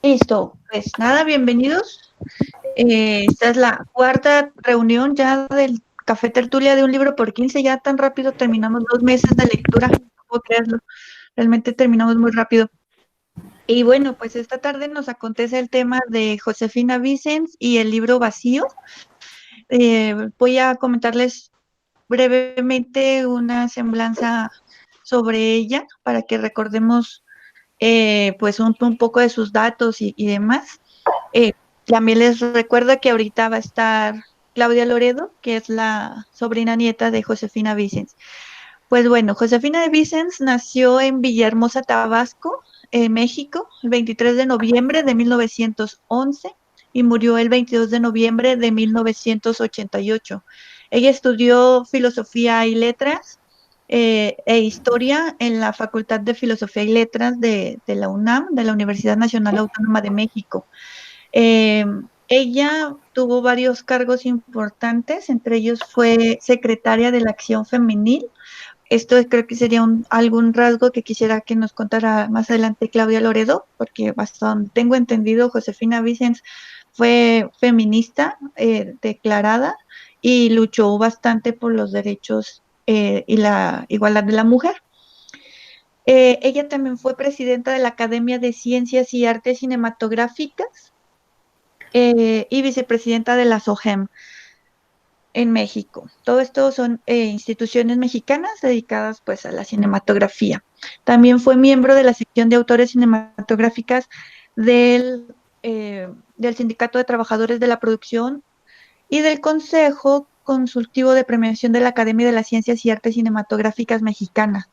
Listo, pues nada, bienvenidos. Esta es la cuarta reunión ya del Café Tertulia de un libro por 15. Ya tan rápido terminamos 2 meses de lectura, no puedo creerlo, realmente terminamos muy rápido. Y bueno, pues esta tarde nos acontece el tema de Josefina Vicens y el libro Vacío. Voy a comentarles brevemente una semblanza sobre ella para que recordemos pues un poco de sus datos y demás. Eh, También les recuerdo que ahorita va a estar Claudia Loredo, que es la sobrina nieta de Josefina Vicens. Pues bueno, Josefina de Vicens nació en Villahermosa, Tabasco, México, el 23 de noviembre de 1911 y murió el 22 de noviembre de 1988. Ella estudió filosofía y letras e historia en la Facultad de Filosofía y Letras de la UNAM, de la Universidad Nacional Autónoma de México. Eh, Ella tuvo varios cargos importantes, entre ellos fue secretaria de la Acción Femenil. Esto creo que sería algún rasgo que quisiera que nos contara más adelante Claudia Loredo, porque hasta donde tengo entendido, Josefina Vicens fue feminista declarada y luchó bastante por los derechos y la igualdad de la mujer. Ella también fue presidenta de la Academia de Ciencias y Artes Cinematográficas y vicepresidenta de la SOGEM en México. Todo esto son instituciones mexicanas dedicadas pues a la cinematografía. También fue miembro de la sección de autores cinematográficas del, del Sindicato de Trabajadores de la Producción y del Consejo Consultivo de Premiación de la Academia de las Ciencias y Artes Cinematográficas Mexicanas.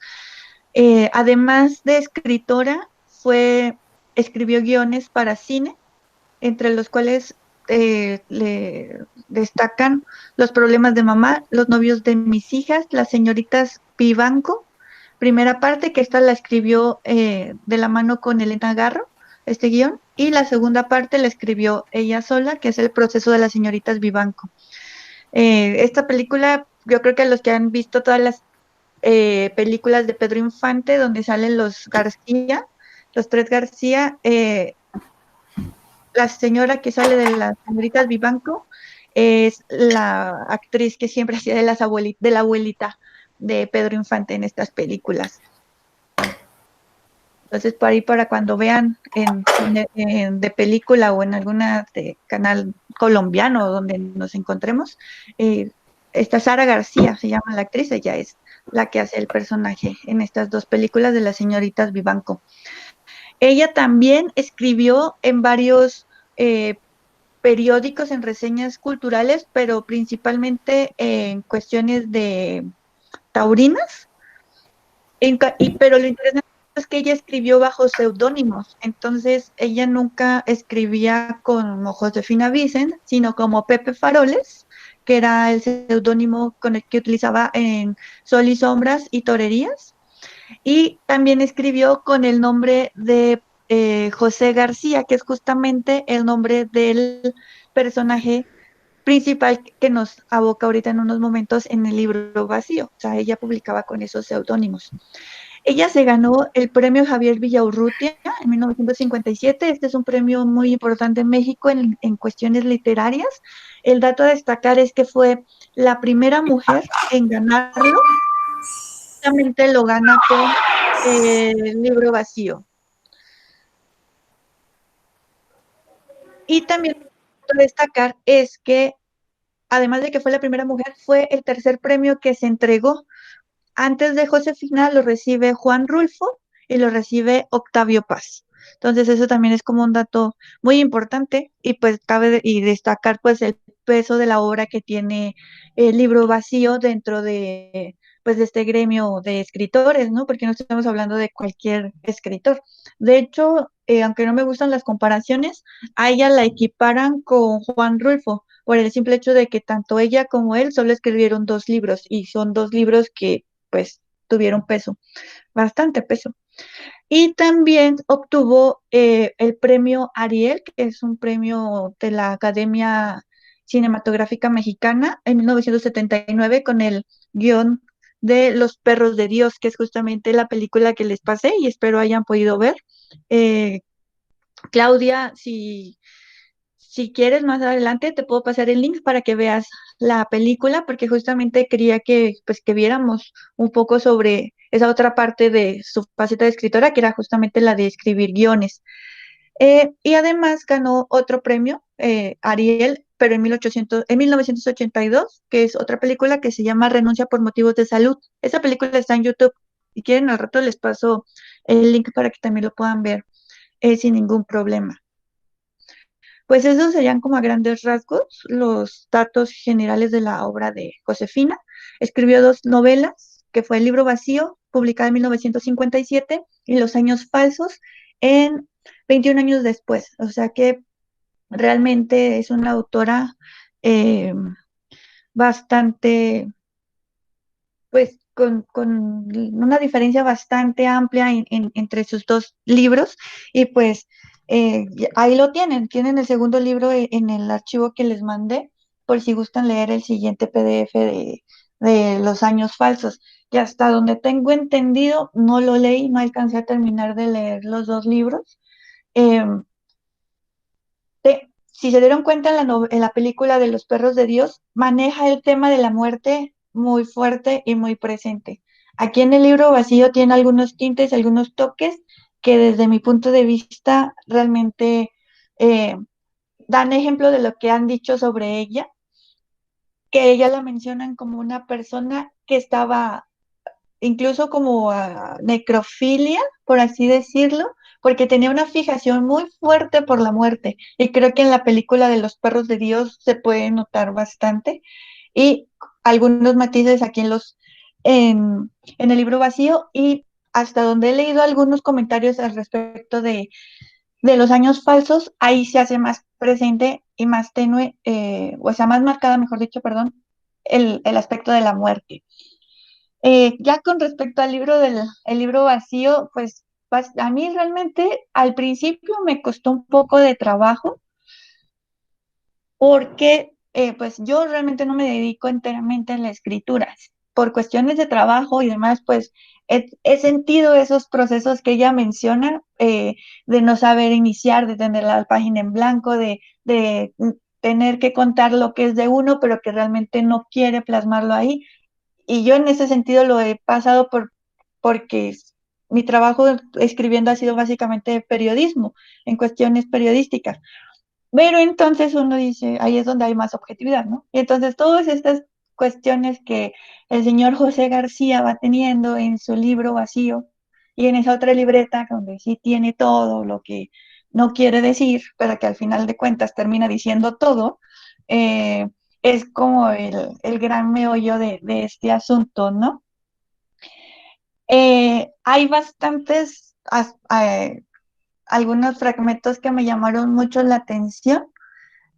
Además de escritora, escribió guiones para cine, entre los cuales le destacan Los problemas de mamá, Los novios de mis hijas, Las señoritas Vivanco, primera parte, que esta la escribió de la mano con Elena Garro, este guión, y la segunda parte la escribió ella sola, que es El proceso de las señoritas Vivanco. Esta película, yo creo que los que han visto todas las películas de Pedro Infante, donde salen los García, los tres García, la señora que sale de las señoritas Vivanco es la actriz que siempre hacía de la abuelita de Pedro Infante en estas películas. Entonces, para ahí, para cuando vean de película o en alguna canal colombiano donde nos encontremos, eh, esta Sara García se llama la actriz, ella es la que hace el personaje en estas dos películas de las señoritas Vivanco. Ella también escribió en varios periódicos, en reseñas culturales, pero principalmente en cuestiones de taurinas. Pero lo interesante es que ella escribió bajo seudónimos, entonces ella nunca escribía como Josefina Vicens, sino como Pepe Faroles, que era el seudónimo con el que utilizaba en Sol y Sombras y Torerías, y también escribió con el nombre de José García, que es justamente el nombre del personaje principal que nos aboca ahorita en unos momentos en el libro Vacío. O sea, ella publicaba con esos seudónimos. Ella se ganó el premio Javier Villaurrutia en 1957. Este es un premio muy importante en México en cuestiones literarias. El dato a destacar es que fue la primera mujer en ganarlo. Justamente lo gana con el libro Vacío. Y también destacar es que, además de que fue la primera mujer, fue el tercer premio que se entregó. Antes de Josefina lo recibe Juan Rulfo y lo recibe Octavio Paz. Entonces eso también es como un dato muy importante y pues cabe y destacar pues el peso de la obra que tiene el libro Vacío dentro de pues de este gremio de escritores, ¿no? Porque no estamos hablando de cualquier escritor. De hecho, aunque no me gustan las comparaciones, a ella la equiparan con Juan Rulfo por el simple hecho de que tanto ella como él solo escribieron 2 libros y son 2 libros que pues tuvieron peso, bastante peso. Y también obtuvo el premio Ariel, que es un premio de la Academia Cinematográfica Mexicana en 1979 con el guión de Los Perros de Dios, que es justamente la película que les pasé y espero hayan podido ver. Eh, Claudia, si quieres más adelante te puedo pasar el link para que veas la película, porque justamente quería que, pues, que viéramos un poco sobre esa otra parte de su faceta de escritora, que era justamente la de escribir guiones. Y además ganó otro premio, Ariel, pero en 1982, que es otra película que se llama Renuncia por motivos de salud. Esa película está en YouTube. Si quieren, al rato les paso el link para que también lo puedan ver sin ningún problema. Pues esos serían como a grandes rasgos los datos generales de la obra de Josefina. Escribió dos novelas, que fue El libro vacío, publicada en 1957, y Los años falsos, en 21 años después. O sea que realmente es una autora bastante, pues, con una diferencia bastante amplia entre sus dos libros. Y pues ahí lo tienen el segundo libro en el archivo que les mandé, por si gustan leer el siguiente PDF de Los años falsos. Y hasta donde tengo entendido, no lo leí, no alcancé a terminar de leer los dos libros. Em, si se dieron cuenta en la película de Los perros de Dios, maneja el tema de la muerte muy fuerte y muy presente. Aquí en el libro vacío tiene algunos tintes, algunos toques que desde mi punto de vista realmente eh, dan ejemplo de lo que han dicho sobre ella, que ella la mencionan como una persona que estaba incluso como necrofilia, por así decirlo, porque tenía una fijación muy fuerte por la muerte. Y creo que en la película de Los perros de Dios se puede notar bastante. Y algunos matices aquí en el libro vacío, y hasta donde he leído algunos comentarios al respecto de los años falsos, ahí se hace más presente y más tenue, o sea, más marcada, mejor dicho, perdón, el aspecto de la muerte. Ya con respecto al el libro vacío, pues a mí realmente al principio me costó un poco de trabajo porque pues yo realmente no me dedico enteramente a la escritura. Por cuestiones de trabajo y demás, pues he sentido esos procesos que ella menciona, de no saber iniciar, de tener la página en blanco, de tener que contar lo que es de uno, pero que realmente no quiere plasmarlo ahí. Y yo en ese sentido lo he pasado porque mi trabajo escribiendo ha sido básicamente periodismo, en cuestiones periodísticas. Pero entonces uno dice, ahí es donde hay más objetividad, ¿no? Y entonces todas estas cuestiones que el señor José García va teniendo en su libro vacío y en esa otra libreta donde sí tiene todo lo que no quiere decir, pero que al final de cuentas termina diciendo todo, eh, es como el gran meollo de este asunto, ¿no? Hay bastantes, algunos fragmentos que me llamaron mucho la atención,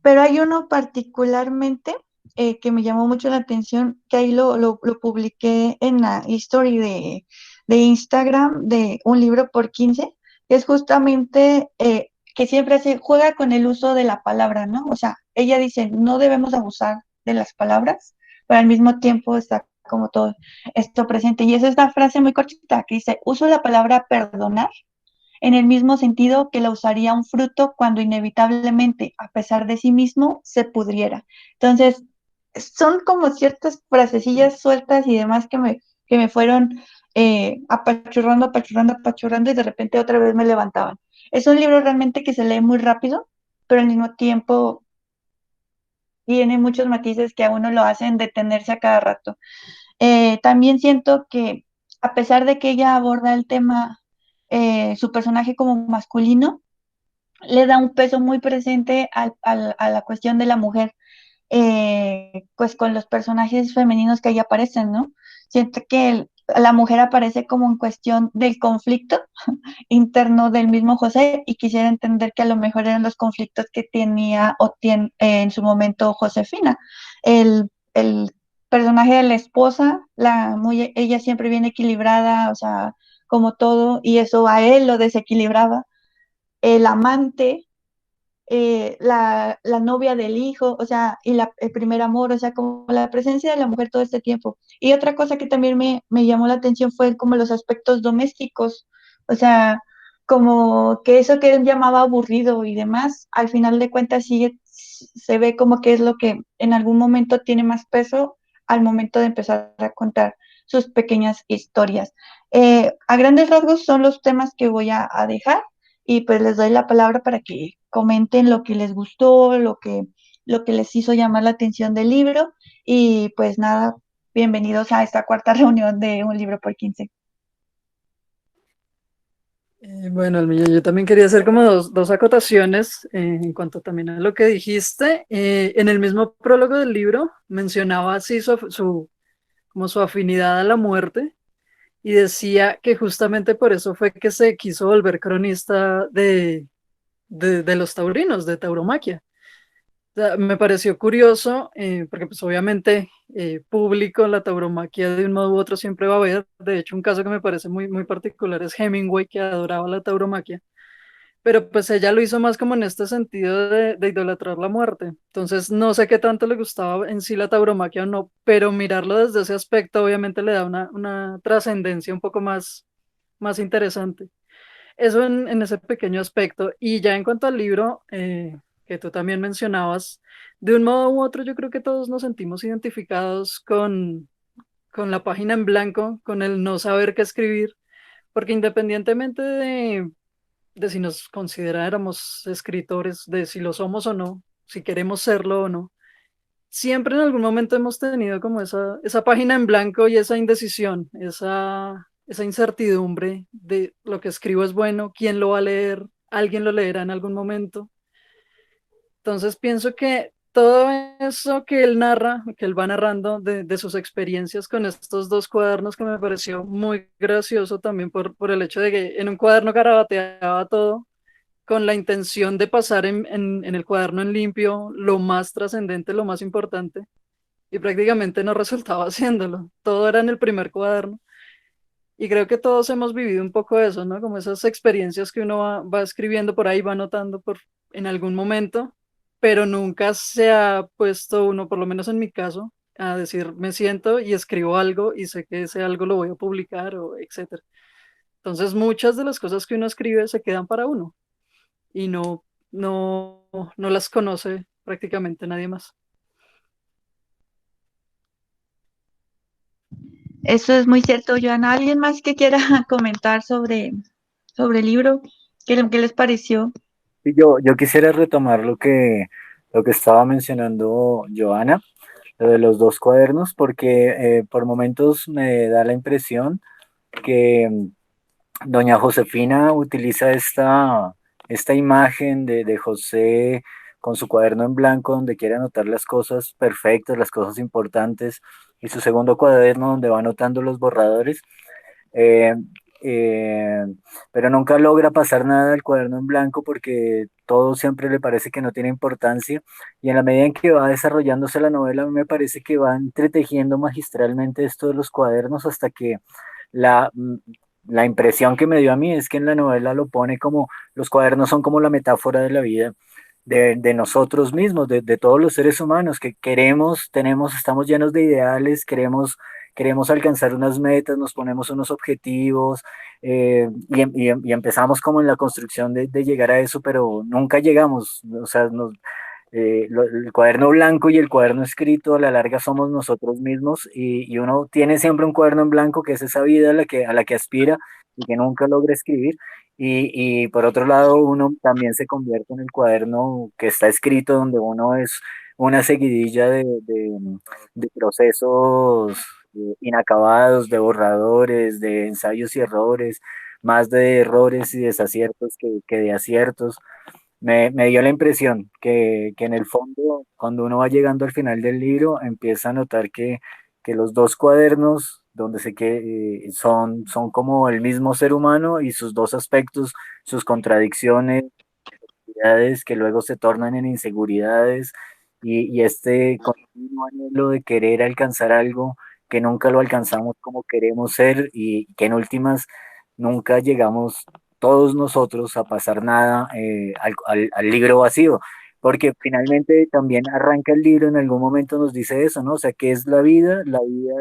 pero hay uno particularmente que me llamó mucho la atención, que ahí lo publiqué en la history de Instagram de un libro por 15, que es justamente que siempre juega con el uso de la palabra, ¿no? O sea, ella dice, no debemos abusar de las palabras, pero al mismo tiempo está como todo esto presente. Y es esta frase muy cortita que dice, uso la palabra perdonar en el mismo sentido que la usaría un fruto cuando inevitablemente, a pesar de sí mismo, se pudriera. Entonces, son como ciertas frasecillas sueltas y demás que me fueron apachurrando, apachurrando, apachurrando, y de repente otra vez me levantaban. Es un libro realmente que se lee muy rápido, pero al mismo tiempo tiene muchos matices que a uno lo hacen detenerse a cada rato. También siento que a pesar de que ella aborda el tema, su personaje como masculino, le da un peso muy presente a la cuestión de la mujer, pues con los personajes femeninos que ahí aparecen, ¿no? Siento que la mujer aparece como en cuestión del conflicto interno del mismo José, y quisiera entender que a lo mejor eran los conflictos que tenía o tiene en su momento Josefina. El personaje de la esposa, ella siempre viene equilibrada, o sea, como todo, y eso a él lo desequilibraba. El amante, la novia del hijo, o sea, y el primer amor, o sea, como la presencia de la mujer todo este tiempo. Y otra cosa que también me llamó la atención fue como los aspectos domésticos, o sea, como que eso que él llamaba aburrido y demás, al final de cuentas sigue, se ve como que es lo que en algún momento tiene más peso al momento de empezar a contar sus pequeñas historias. A grandes rasgos son los temas que voy a dejar y pues les doy la palabra para que comenten lo que les gustó, lo que les hizo llamar la atención del libro y pues nada, bienvenidos a esta cuarta reunión de Un Libro por 15. Bueno, Almilla, yo también quería hacer como dos acotaciones en cuanto también a lo que dijiste. En el mismo prólogo del libro mencionaba así como su afinidad a la muerte y decía que justamente por eso fue que se quiso volver cronista de los taurinos, de tauromaquia. O sea, me pareció curioso, porque pues obviamente público la tauromaquia de un modo u otro siempre va a haber. De hecho, un caso que me parece muy particular es Hemingway, que adoraba la tauromaquia, pero pues ella lo hizo más como en este sentido de idolatrar la muerte. Entonces no sé qué tanto le gustaba en sí la tauromaquia o no, pero mirarlo desde ese aspecto obviamente le da una trascendencia un poco más interesante. Eso en ese pequeño aspecto. Y ya en cuanto al libro, que tú también mencionabas, de un modo u otro yo creo que todos nos sentimos identificados con la página en blanco, con el no saber qué escribir, porque independientemente de si nos consideráramos escritores, de si lo somos o no, si queremos serlo o no, siempre en algún momento hemos tenido como esa página en blanco y esa indecisión, esa incertidumbre de lo que escribo es bueno, quién lo va a leer, alguien lo leerá en algún momento. Entonces pienso que todo eso que él narra, que él va narrando de sus experiencias con estos dos cuadernos, que me pareció muy gracioso también por el hecho de que en un cuaderno garabateaba todo con la intención de pasar en el cuaderno en limpio lo más trascendente, lo más importante, y prácticamente no resultaba haciéndolo. Todo era en el primer cuaderno. Y creo que todos hemos vivido un poco eso, ¿no? Como esas experiencias que uno va escribiendo por ahí, va notando en algún momento, pero nunca se ha puesto uno, por lo menos en mi caso, a decir, me siento y escribo algo y sé que ese algo lo voy a publicar o etcétera. Entonces muchas de las cosas que uno escribe se quedan para uno y no las conoce prácticamente nadie más. Eso es muy cierto, Joana. ¿Alguien más que quiera comentar sobre el libro? ¿Qué les pareció? Y yo quisiera retomar lo que estaba mencionando Joana, lo de los dos cuadernos, porque por momentos me da la impresión que doña Josefina utiliza esta imagen de José con su cuaderno en blanco donde quiere anotar las cosas perfectas, las cosas importantes, y su segundo cuaderno donde va anotando los borradores. eh, eh, pero nunca logra pasar nada del cuaderno en blanco porque todo siempre le parece que no tiene importancia, y en la medida en que va desarrollándose la novela, a mí me parece que va entretejiendo magistralmente esto de los cuadernos hasta que la, mm, la impresión que me dio a mí es que en la novela lo pone como los cuadernos son como la metáfora de la vida. De nosotros mismos, de todos los seres humanos que queremos, estamos llenos de ideales, queremos alcanzar unas metas, nos ponemos unos objetivos, y empezamos como en la construcción de llegar a eso, pero nunca llegamos. O sea, el cuaderno blanco y el cuaderno escrito a la larga somos nosotros mismos, y uno tiene siempre un cuaderno en blanco que es esa vida a la que aspira y que nunca logra escribir. Y por otro lado, uno también se convierte en el cuaderno que está escrito, donde uno es una seguidilla de procesos inacabados, de borradores, de ensayos y errores, más de errores y desaciertos que de aciertos. Me dio la impresión que en el fondo, cuando uno va llegando al final del libro, empieza a notar que los dos cuadernos, donde son como el mismo ser humano y sus dos aspectos, sus contradicciones, que luego se tornan en inseguridades, y este continuo anhelo de querer alcanzar algo que nunca lo alcanzamos como queremos ser, y que en últimas nunca llegamos todos nosotros a pasar nada, al libro vacío, porque finalmente también arranca el libro, en algún momento nos dice eso, ¿no? O sea, ¿qué es la vida? La vida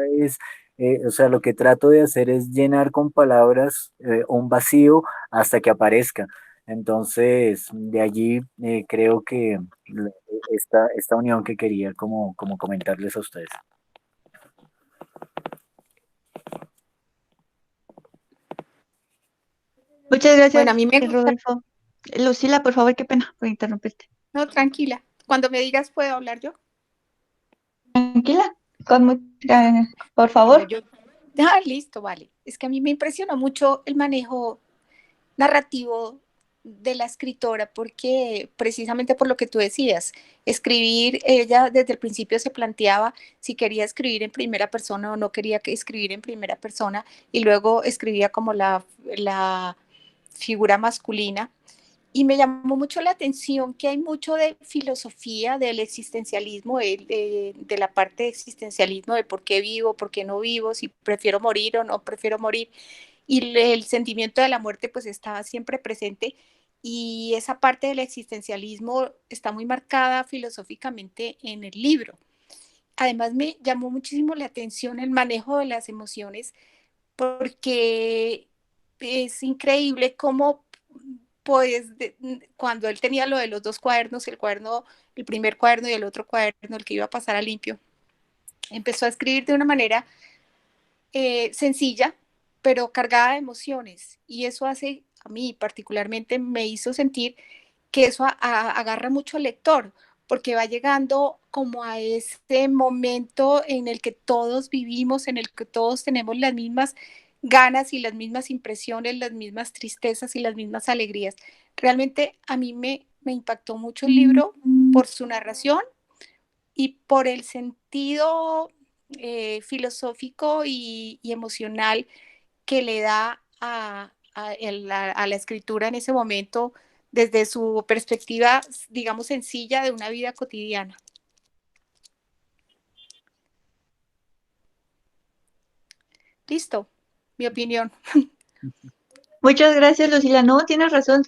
o sea, lo que trato de hacer es llenar con palabras un vacío hasta que aparezca. Entonces, de allí creo que esta unión que quería como comentarles a ustedes. Muchas Bueno, gracias, a mí me gusta, Rodolfo. Lucila, por favor, qué pena por interrumpirte. no, tranquila. Cuando me digas, ¿puedo hablar yo? Tranquila, por Bueno, favor. listo, vale. Es que a mí me impresionó mucho el manejo narrativo de la escritora porque precisamente por lo que tú decías, escribir, ella desde el principio se planteaba si quería escribir en primera persona o no quería escribir en primera persona y luego escribía como la figura masculina. Y me llamó mucho la atención que hay mucho de filosofía del existencialismo, de la parte de existencialismo, de por qué vivo, por qué no vivo, si prefiero morir o no prefiero morir. Y el sentimiento de la muerte pues estaba siempre presente y esa parte del existencialismo está muy marcada filosóficamente en el libro. Además me llamó muchísimo la atención el manejo de las emociones porque es increíble cómo pues cuando él tenía lo de los dos cuadernos, el primer cuaderno y el otro cuaderno, el que iba a pasar a limpio, empezó a escribir de una manera sencilla, pero cargada de emociones. Y eso hace, a mí particularmente, me hizo sentir que eso agarra mucho al lector, porque va llegando como a ese momento en el que todos vivimos, en el que todos tenemos las mismas ganas y las mismas impresiones, las mismas tristezas y las mismas alegrías. Realmente a mí me impactó mucho el libro por su narración y por el sentido filosófico y emocional que le da a la escritura en ese momento desde su perspectiva, digamos, sencilla de una vida cotidiana. Listo, mi opinión. Muchas gracias, Lucila. No, tienes razón.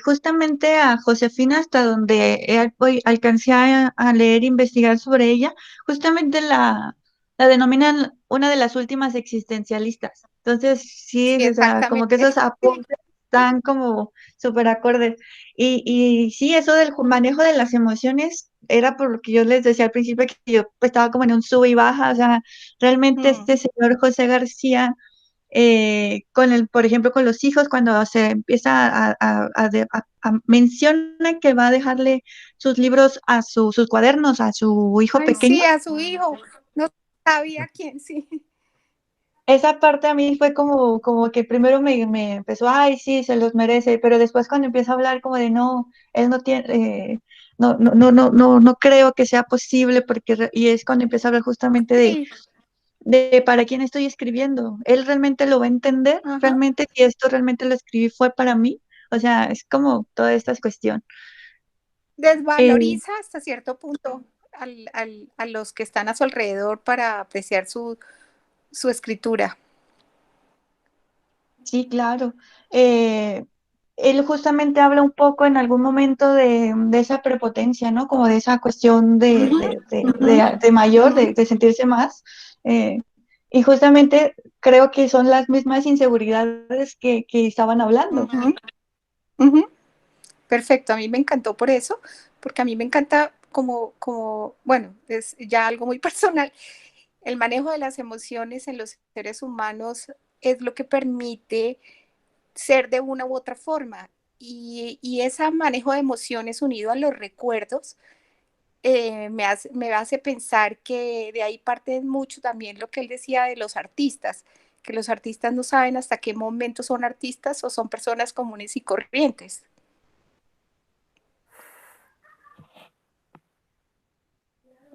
Justamente a Josefina, hasta donde alcancé a leer e investigar sobre ella, justamente la denominan una de las últimas existencialistas. Entonces, sí, Sí, o sea, como que exactamente. esos apuntes están como súper acordes. Y sí, eso del manejo de las emociones era por lo que yo les decía al principio, que yo estaba como en un sub y baja. O sea, realmente este señor José García por ejemplo, con los hijos, cuando se empieza menciona que va a dejarle sus libros sus cuadernos a su hijo Ay, pequeño. sí, a su hijo. No sabía quién, sí. Esa parte a mí fue como que primero me empezó, ay, sí, se los merece, pero después cuando empieza a hablar como de no, él no tiene, no creo que sea posible, y es cuando empieza a hablar justamente Sí. de para quién estoy escribiendo. Él realmente lo va a entender, Ajá. realmente si esto realmente lo escribí fue para mí. O sea, es como toda esta cuestión. Eh, Desvaloriza hasta cierto punto a los que están a su alrededor para apreciar su escritura. sí, claro. Eh, Él justamente habla un poco en algún momento de esa prepotencia, ¿no? Como de esa cuestión de mayor, de sentirse más. eh, y justamente creo que son las mismas inseguridades que estaban hablando. Uh-huh. Uh-huh. Perfecto, a mí me encantó por eso, porque a mí me encanta bueno, es ya algo muy personal. El manejo de las emociones en los seres humanos es lo que permite ser de una u otra forma. Y ese manejo de emociones unido a los recuerdos me hace pensar que de ahí parte mucho también lo que él decía de los artistas, que los artistas no saben hasta qué momento son artistas o son personas comunes y corrientes.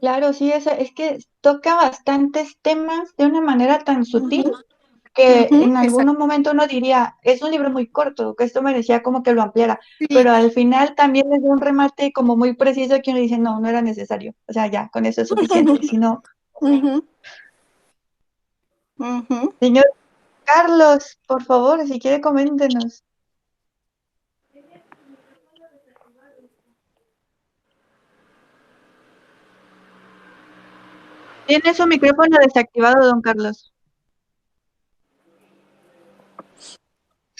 Claro, sí, es que toca bastantes temas de una manera tan sutil Uh-huh, que uh-huh, en algún momento uno diría, es un libro muy corto, que esto merecía como que lo ampliara, sí. pero al final también es un remate como muy preciso que uno dice, no, no era necesario, o sea, ya, con eso es suficiente, si no, Uh-huh, uh-huh. señor Carlos, por favor, si quiere, coméntenos. Tiene su micrófono desactivado, don Carlos.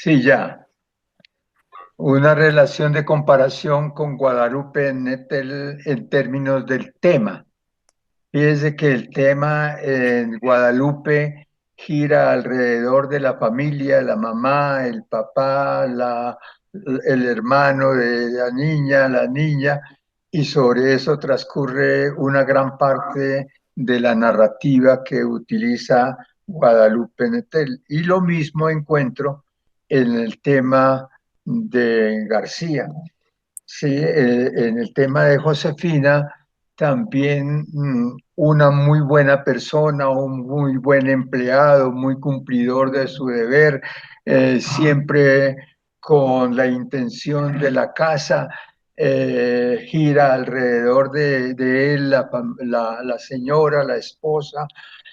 Sí, ya. Una relación de comparación con Guadalupe Nettel en términos del tema. Fíjese que el tema en Guadalupe gira alrededor de la familia, la mamá, el papá, el hermano de la niña, y sobre eso transcurre una gran parte de la narrativa que utiliza Guadalupe Nettel. Y lo mismo encuentro en el tema de García. Sí, en el tema de Josefina, también una muy buena persona, un muy buen empleado, muy cumplidor de su deber, siempre con la intención de la casa, gira alrededor de él la señora, la esposa,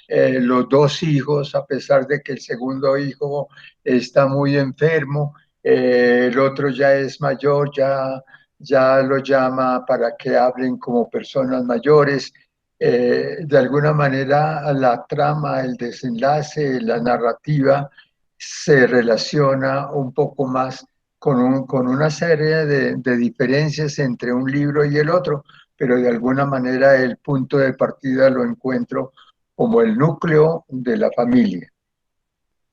los dos hijos, a pesar de que el segundo hijo está muy enfermo, el otro ya es mayor, ya lo llama para que hablen como personas mayores. De alguna manera la trama, el desenlace, la narrativa se relaciona un poco más con una serie de diferencias entre un libro y el otro, pero de alguna manera el punto de partida lo encuentro como el núcleo de la familia.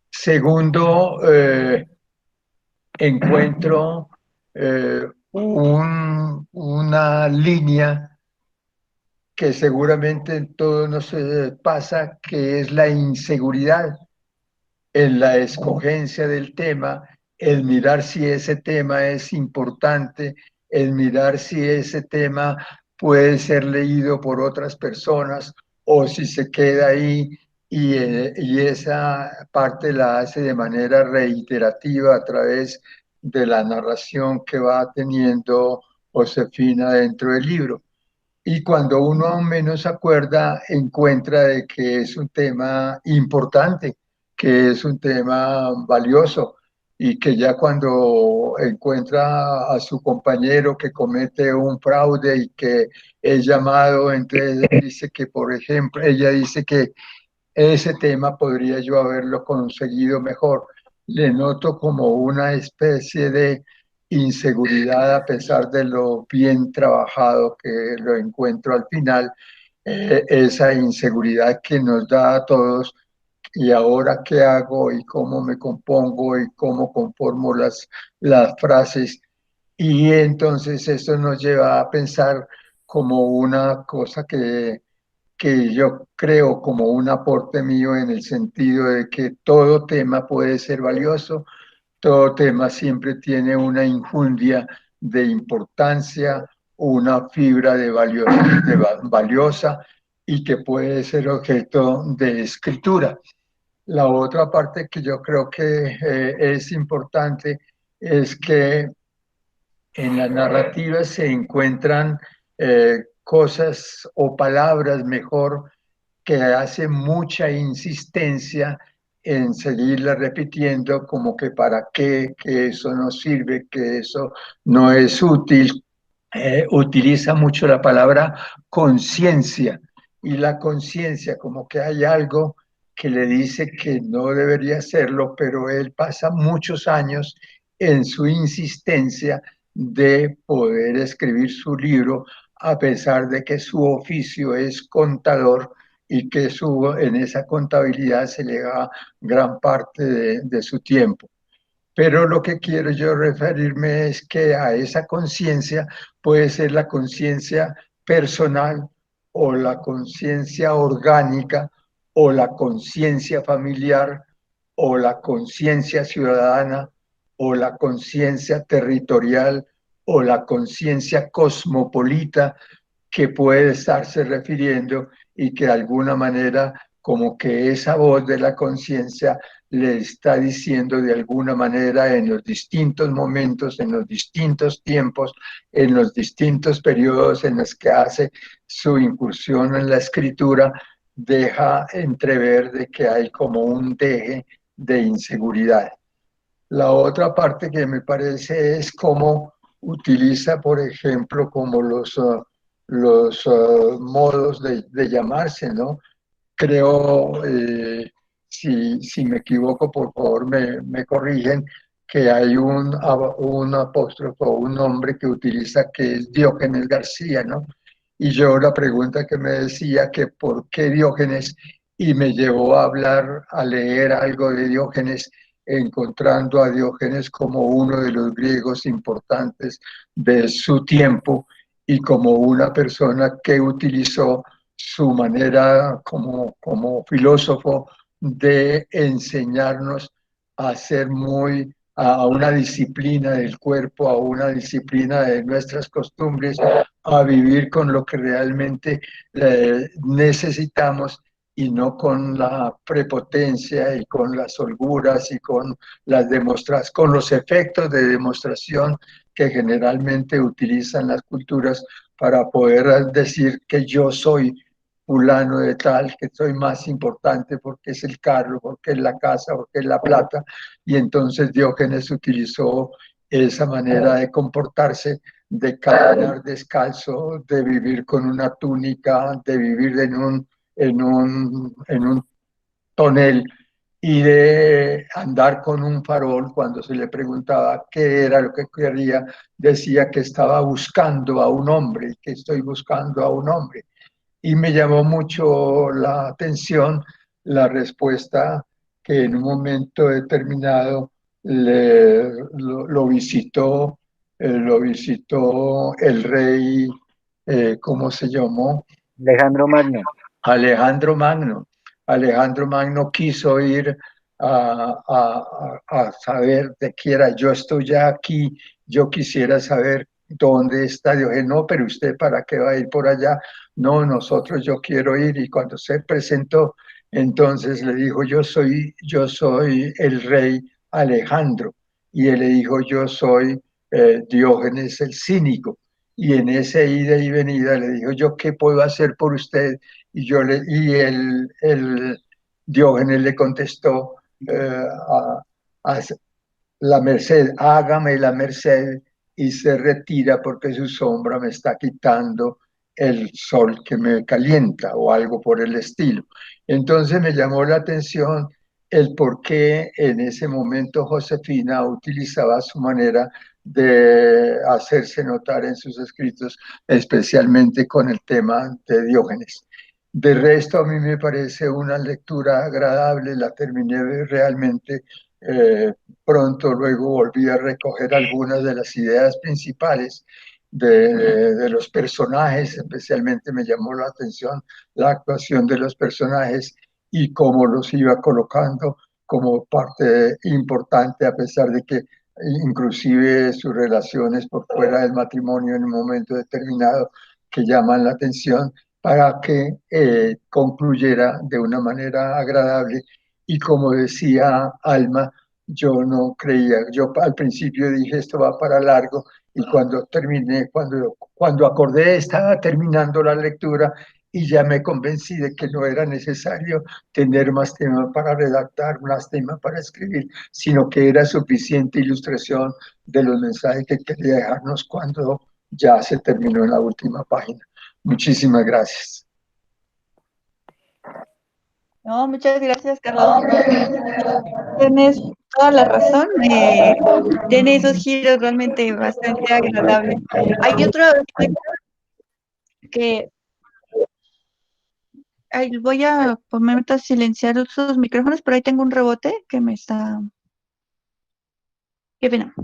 Segundo, encuentro una línea que seguramente en todos nos pasa, que es la inseguridad en la escogencia del tema, el mirar si ese tema es importante, el mirar si ese tema puede ser leído por otras personas o si se queda ahí y esa parte la hace de manera reiterativa a través de la narración que va teniendo Josefina dentro del libro. Y cuando uno menos acuerda, encuentra de que es un tema importante, que es un tema valioso y que ya cuando encuentra a su compañero que comete un fraude y que es llamado, entonces dice que, por ejemplo, ella dice que ese tema podría yo haberlo conseguido mejor. Le noto como una especie de inseguridad a pesar de lo bien trabajado que lo encuentro al final, esa inseguridad que nos da a todos y ahora qué hago y cómo me compongo y cómo conformo las frases. Y entonces eso nos lleva a pensar como una cosa que yo creo como un aporte mío en el sentido de que todo tema puede ser valioso, todo tema siempre tiene una injundia de importancia, una fibra valiosa y que puede ser objeto de escritura. La otra parte que yo creo que es importante es que en la narrativa se encuentran cosas o palabras mejor que hace mucha insistencia en seguirla repitiendo como que para qué, que eso no sirve, que eso no es útil. Utiliza mucho la palabra conciencia y la conciencia como que hay algo que le dice que no debería hacerlo, pero él pasa muchos años en su insistencia de poder escribir su libro a pesar de que su oficio es contador y que en esa contabilidad se le da gran parte de su tiempo. Pero lo que quiero yo referirme es que a esa conciencia puede ser la conciencia personal o la conciencia orgánica o la conciencia familiar o la conciencia ciudadana o la conciencia territorial o la conciencia cosmopolita que puede estarse refiriendo y que de alguna manera como que esa voz de la conciencia le está diciendo de alguna manera en los distintos momentos, en los distintos tiempos, en los distintos periodos en los que hace su incursión en la escritura, deja entrever de que hay como un deje de inseguridad. La otra parte que me parece es cómo utiliza, por ejemplo, como los modos de llamarse, ¿no? Creo, si me equivoco, por favor me corrigen, que hay un apóstrofo, un nombre que utiliza que es Diógenes García, ¿no? Y yo la pregunta que me decía que por qué Diógenes, y me llevó a hablar, a leer algo de Diógenes, encontrando a Diógenes como uno de los griegos importantes de su tiempo y como una persona que utilizó su manera como filósofo de enseñarnos a ser a una disciplina del cuerpo, a una disciplina de nuestras costumbres, a vivir con lo que realmente necesitamos y no con la prepotencia y con las holguras y con con los efectos de demostración que generalmente utilizan las culturas para poder decir que yo soy fulano de tal, que soy más importante porque es el carro, porque es la casa, porque es la plata. Y entonces Diógenes utilizó esa manera de comportarse, de caminar descalzo, de vivir con una túnica, de vivir en un tonel y de andar con un farol. Cuando se le preguntaba qué era lo que quería, decía que estaba buscando a un hombre, que estoy buscando a un hombre. Y me llamó mucho la atención la respuesta que en un momento determinado lo visitó el rey, ¿cómo se llamó? Alejandro Magno. Alejandro Magno. Alejandro Magno quiso ir a saber de qué era. Yo estoy ya aquí, yo quisiera saber dónde está. Yo dije, no, pero usted para qué va a ir por allá. No, nosotros yo quiero ir. Y cuando se presentó, entonces le dijo, yo soy el rey Alejandro. Y él le dijo, yo soy Diógenes el cínico. Y en ese ida y venida le dijo, yo qué puedo hacer por usted. El Diógenes le contestó, a la merced, hágame la merced, y se retira porque su sombra me está quitando el sol que me calienta o algo por el estilo. Entonces me llamó la atención el por qué en ese momento Josefina utilizaba su manera de hacerse notar en sus escritos, especialmente con el tema de Diógenes. De resto, a mí me parece una lectura agradable, la terminé realmente eh, pronto, luego volví a recoger algunas de las ideas principales de los personajes, especialmente me llamó la atención la actuación de los personajes y cómo los iba colocando como parte importante, a pesar de que inclusive sus relaciones por fuera del matrimonio en un momento determinado que llaman la atención para que concluyera de una manera agradable. Y como decía Alma, yo no creía, yo al principio dije esto va para largo y cuando terminé, cuando acordé estaba terminando la lectura y ya me convencí de que no era necesario tener más tema para redactar, más tema para escribir, sino que era suficiente ilustración de los mensajes que quería dejarnos cuando ya se terminó en la última página. Muchísimas gracias. No, muchas gracias, Carlos. Tienes toda la razón. Tiene esos giros realmente bastante agradables. Hay otro aspecto que voy a ponerme a silenciar sus micrófonos, pero ahí tengo un rebote que me está. Qué pena.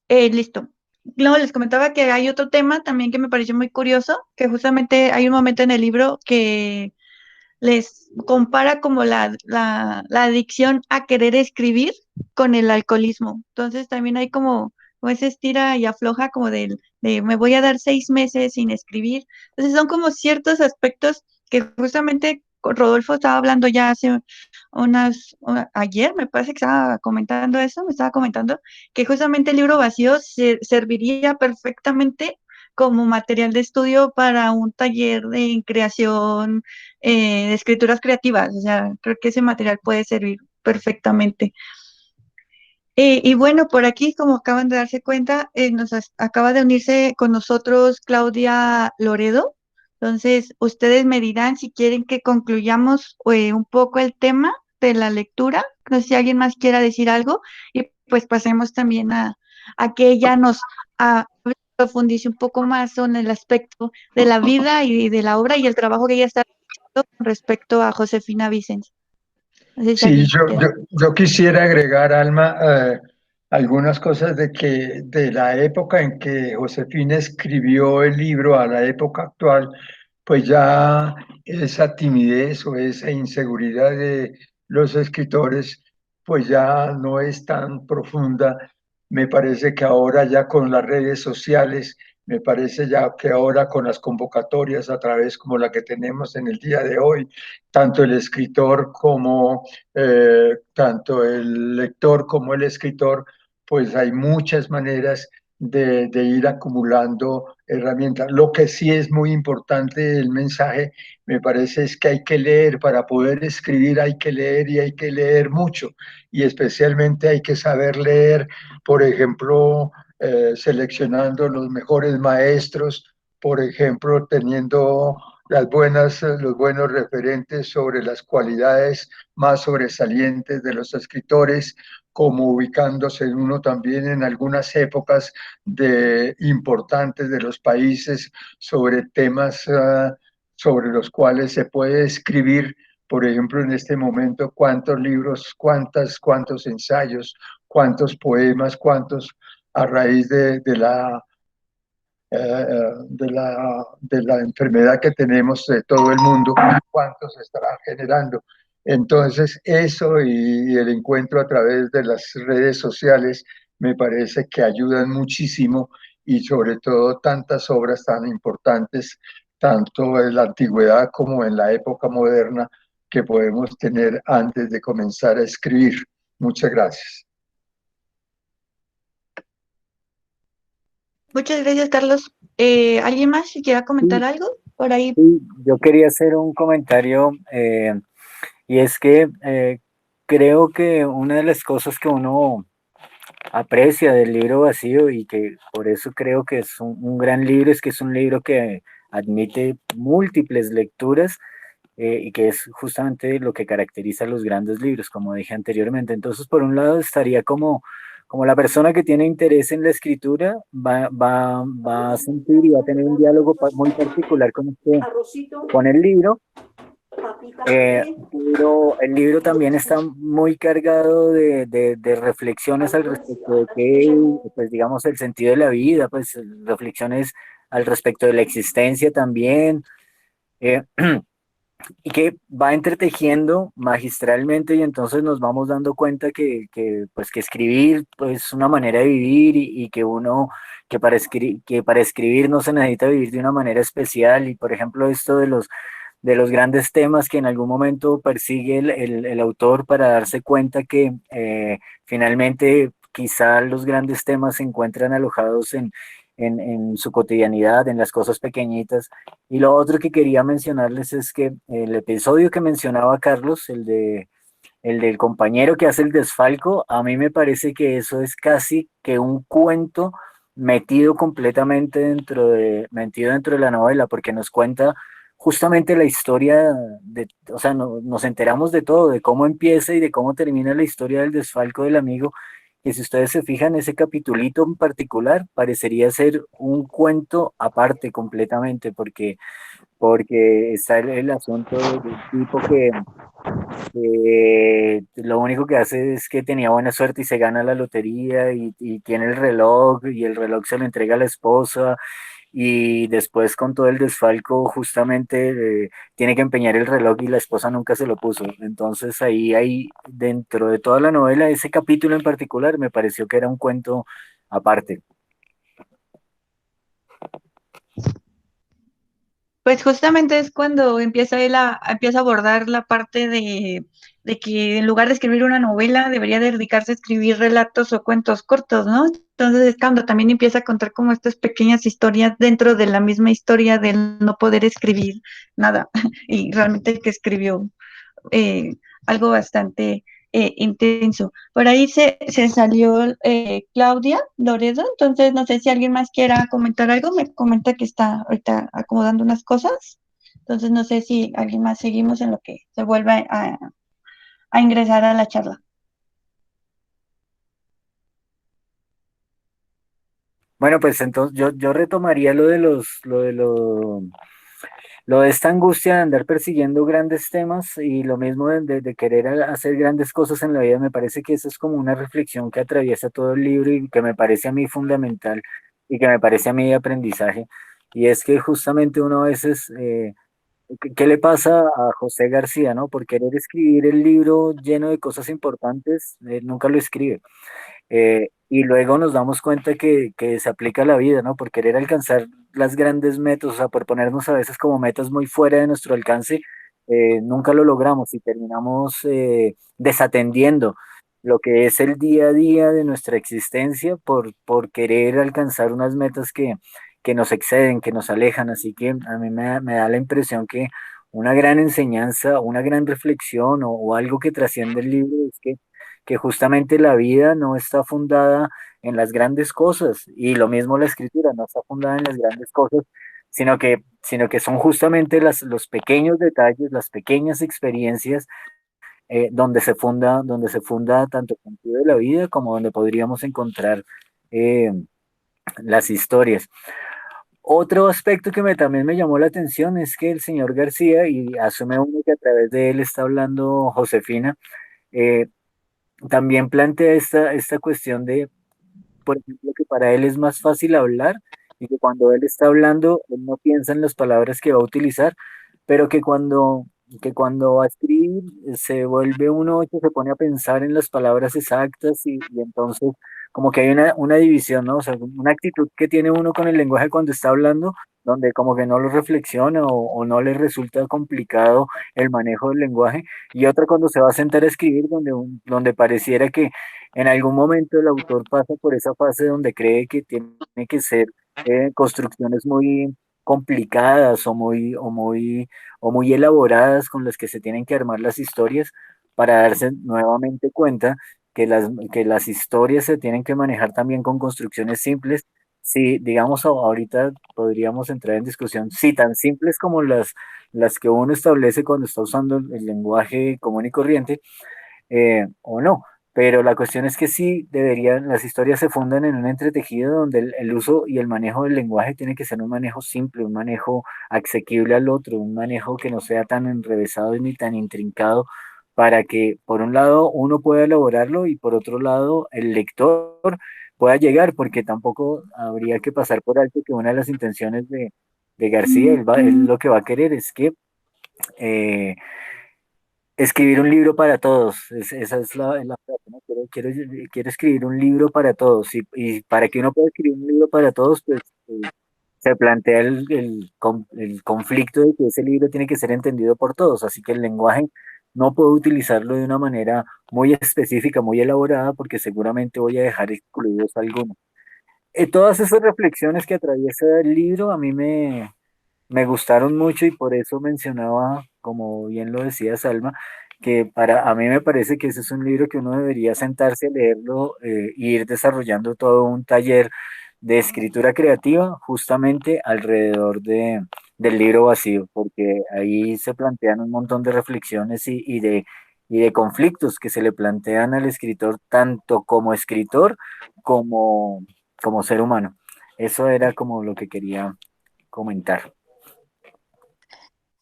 Listo. No, les comentaba que hay otro tema también que me pareció muy curioso, que justamente hay un momento en el libro que les compara como la adicción a querer escribir con el alcoholismo. Entonces también hay como ese estira y afloja como de me voy a dar 6 meses sin escribir. Entonces son como ciertos aspectos que justamente con Rodolfo estaba hablando ya hace ayer me parece que estaba comentando eso, me estaba comentando que justamente el libro vacío serviría perfectamente como material de estudio para un taller de creación de escrituras creativas. O sea, creo que ese material puede servir perfectamente. Y bueno, por aquí, como acaban de darse cuenta, acaba de unirse con nosotros Claudia Loredo. Entonces, ustedes me dirán si quieren que concluyamos un poco el tema de la lectura. No sé si alguien más quiera decir algo. Y pues pasemos también a que ella nos profundice un poco más en el aspecto de la vida y de la obra y el trabajo que ella está haciendo con respecto a Josefina Vicens. No sé si Sí, alguien yo, quiere. yo, yo quisiera agregar, Alma, algunas cosas de la época en que Josefina escribió el libro a la época actual, pues ya esa timidez o esa inseguridad de los escritores, pues ya no es tan profunda. Me parece que ahora ya con las redes sociales, me parece ya que ahora con las convocatorias a través como la que tenemos en el día de hoy, tanto el escritor como tanto el lector como el escritor, pues hay muchas maneras de ir acumulando herramientas. Lo que sí es muy importante el mensaje, me parece, es que hay que leer, para poder escribir hay que leer y hay que leer mucho, y especialmente hay que saber leer, por ejemplo, seleccionando los mejores maestros, por ejemplo, teniendo los buenos referentes sobre las cualidades más sobresalientes de los escritores, como ubicándose en uno también en algunas épocas importantes de los países sobre temas sobre los cuales se puede escribir. Por ejemplo, en este momento, cuántos libros, cuántos ensayos, cuántos poemas, cuántos a raíz de la enfermedad que tenemos de todo el mundo, cuánto se estará generando. Entonces, eso y el encuentro a través de las redes sociales me parece que ayudan muchísimo, y sobre todo tantas obras tan importantes, tanto en la antigüedad como en la época moderna, que podemos tener antes de comenzar a escribir. Muchas gracias. Muchas gracias, Carlos. ¿Alguien más si quiera comentar Sí, algo? Por ahí. sí, yo quería hacer un comentario y es que creo que una de las cosas que uno aprecia del libro vacío y que por eso creo que es un gran libro es que es un libro que admite múltiples lecturas y que es justamente lo que caracteriza a los grandes libros, como dije anteriormente. Entonces, por un lado, estaría como la persona que tiene interés en la escritura va a sentir y va a tener un diálogo muy particular con el libro. Pero el libro también está muy cargado de reflexiones al respecto de qué, pues digamos, el sentido de la vida, pues reflexiones al respecto de la existencia también. eh, y que va entretejiendo magistralmente y entonces nos vamos dando cuenta pues, que escribir pues, es una manera de vivir y que uno, que para escribir no se necesita vivir de una manera especial y por ejemplo esto de los grandes temas que en algún momento persigue el autor para darse cuenta que finalmente quizá los grandes temas se encuentran alojados en su cotidianidad, en las cosas pequeñitas. Y lo otro que quería mencionarles es que el episodio que mencionaba Carlos, el del compañero que hace el desfalco, a mí me parece que eso es casi que un cuento metido completamente metido dentro de la novela, porque nos cuenta justamente la historia o sea, nos enteramos de todo, de cómo empieza y de cómo termina la historia del desfalco del amigo, que si ustedes se fijan, ese capitulito en particular parecería ser un cuento aparte completamente, porque está el asunto del tipo que lo único que hace es que tenía buena suerte y se gana la lotería y tiene el reloj y el reloj se lo entrega a la esposa y después con todo el desfalco justamente tiene que empeñar el reloj y la esposa nunca se lo puso. Entonces ahí hay dentro de toda la novela ese capítulo en particular me pareció que era un cuento aparte. Pues justamente es cuando empieza a abordar la parte de que en lugar de escribir una novela, debería dedicarse a escribir relatos o cuentos cortos, ¿no? Entonces es cuando también empieza a contar como estas pequeñas historias dentro de la misma historia del no poder escribir nada. Y realmente que escribió eh, algo bastante intenso. Por ahí se salió Claudia Loredo, entonces no sé si alguien más quiera comentar algo, me comenta que está ahorita acomodando unas cosas, entonces no sé si alguien más seguimos en lo que se vuelve a ingresar a la charla. Bueno, pues entonces yo retomaría lo de esta angustia de andar persiguiendo grandes temas y lo mismo de querer hacer grandes cosas en la vida. Me parece que eso es como una reflexión que atraviesa todo el libro y que me parece a mí fundamental y que me parece a mí de aprendizaje. Y es que justamente uno a veces, ¿qué le pasa a José García, no? Por querer escribir el libro lleno de cosas importantes, nunca lo escribe. Y luego nos damos cuenta que se aplica a la vida, ¿no? Por querer alcanzar las grandes metas, o sea, por ponernos a veces como metas muy fuera de nuestro alcance, nunca lo logramos y terminamos desatendiendo lo que es el día a día de nuestra existencia por querer alcanzar unas metas que nos exceden, que nos alejan. Así que a mí me da la impresión que una gran enseñanza, una gran reflexión o algo que trasciende el libro es que justamente la vida no está fundada en las grandes cosas y lo mismo la escritura no está fundada en las grandes cosas, sino que son justamente los pequeños detalles, las pequeñas experiencias donde se funda tanto el sentido de la vida como donde podríamos encontrar eh, las historias. Otro aspecto que también me llamó la atención es que el señor García, y asume uno que a través de él está hablando Josefina, eh, también plantea esta cuestión de, por ejemplo, que para él es más fácil hablar y que cuando él está hablando, él no piensa en las palabras que va a utilizar, pero que cuando va a escribir se vuelve uno que se pone a pensar en las palabras exactas y entonces como que hay una división, ¿no? O sea, una actitud que tiene uno con el lenguaje cuando está hablando, donde como que no lo reflexiona o no le resulta complicado el manejo del lenguaje, y otra cuando se va a sentar a escribir, donde pareciera que en algún momento el autor pasa por esa fase donde cree que tiene que ser construcciones muy complicadas o muy elaboradas con las que se tienen que armar las historias para darse nuevamente cuenta que las historias se tienen que manejar también con construcciones simples. Sí, digamos, ahorita podríamos entrar en discusión, sí, tan simples como las que uno establece cuando está usando el lenguaje común y corriente, o no. Pero la cuestión es que sí deberían, las historias se fundan en un entretejido donde el uso y el manejo del lenguaje tiene que ser un manejo simple, un manejo asequible al otro, un manejo que no sea tan enrevesado ni tan intrincado para que, por un lado, uno pueda elaborarlo y por otro lado, el lector pueda llegar, porque tampoco habría que pasar por alto que una de las intenciones de García, él lo que va a querer es que eh, escribir un libro para todos, esa es la frase, ¿no? Quiero escribir un libro para todos y para que uno pueda escribir un libro para todos, pues se plantea el conflicto de que ese libro tiene que ser entendido por todos, así que el lenguaje no puedo utilizarlo de una manera muy específica, muy elaborada, porque seguramente voy a dejar excluidos algunos. Todas esas reflexiones que atraviesa el libro a mí me gustaron mucho y por eso mencionaba, como bien lo decía Salma, que para a mí me parece que ese es un libro que uno debería sentarse a leerlo e ir desarrollando todo un taller de escritura creativa justamente alrededor del libro vacío, porque ahí se plantean un montón de reflexiones y de conflictos que se le plantean al escritor tanto como escritor como, como ser humano. Eso era como lo que quería comentar.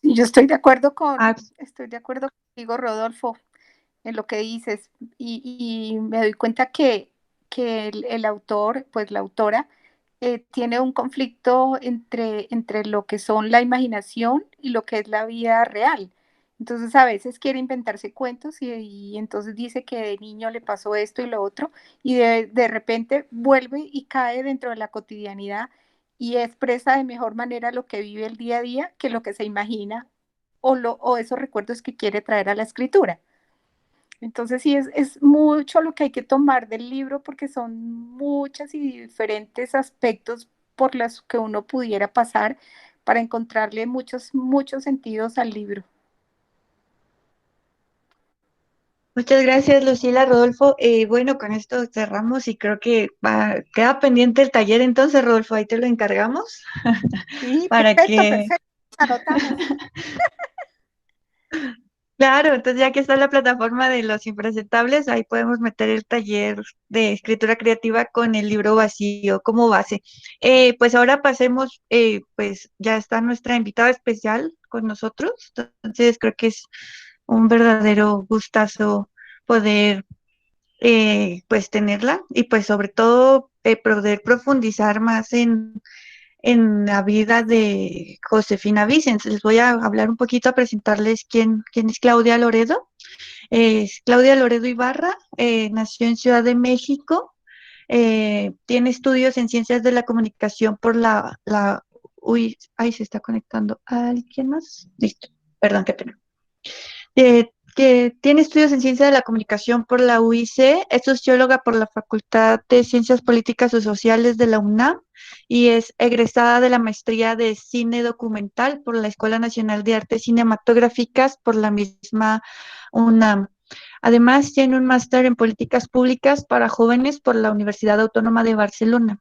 Y yo Ah, estoy de acuerdo contigo, Rodolfo, en lo que dices, y me doy cuenta que el autor, pues la autora, tiene un conflicto entre lo que son la imaginación y lo que es la vida real. Entonces a veces quiere inventarse cuentos y entonces dice que de niño le pasó esto y lo otro y de repente vuelve y cae dentro de la cotidianidad y expresa de mejor manera lo que vive el día a día que lo que se imagina o esos recuerdos que quiere traer a la escritura. Entonces sí, es mucho lo que hay que tomar del libro porque son muchas y diferentes aspectos por los que uno pudiera pasar para encontrarle muchos sentidos al libro. muchas gracias, Lucila, Rodolfo. Bueno, con esto cerramos y creo que queda pendiente el taller entonces, Rodolfo, ahí te lo encargamos Sí, para perfecto, que perfecto. Anotamos. Claro, entonces ya que está la plataforma de los impresentables, ahí podemos meter el taller de escritura creativa con el libro vacío como base. Pues ahora pasemos, pues ya está nuestra invitada especial con nosotros, entonces creo que es un verdadero gustazo poder pues tenerla y pues sobre todo poder profundizar más en la vida de Josefina Vicens. Les voy a hablar un poquito, a presentarles quién es Claudia Loredo. Es Claudia Loredo Ibarra, nació en Ciudad de México, tiene estudios en ciencias de la comunicación por uy, ahí se está conectando alguien más. Listo, perdón, qué pena. Que tiene estudios en ciencia de la comunicación por la UIC, es socióloga por la Facultad de Ciencias Políticas y Sociales de la UNAM y es egresada de la maestría de cine documental por la Escuela Nacional de Artes Cinematográficas por la misma UNAM. Además, tiene un máster en políticas públicas para jóvenes por la Universidad Autónoma de Barcelona.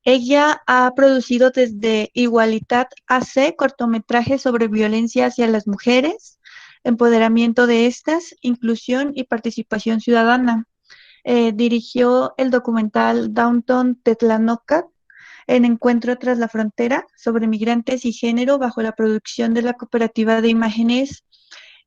Ella ha producido desde Igualitat AC cortometrajes sobre violencia hacia las mujeres, empoderamiento de estas, inclusión y participación ciudadana. Dirigió el documental Downtown Tetlanoca en Encuentro tras la Frontera sobre migrantes y género bajo la producción de la cooperativa de imágenes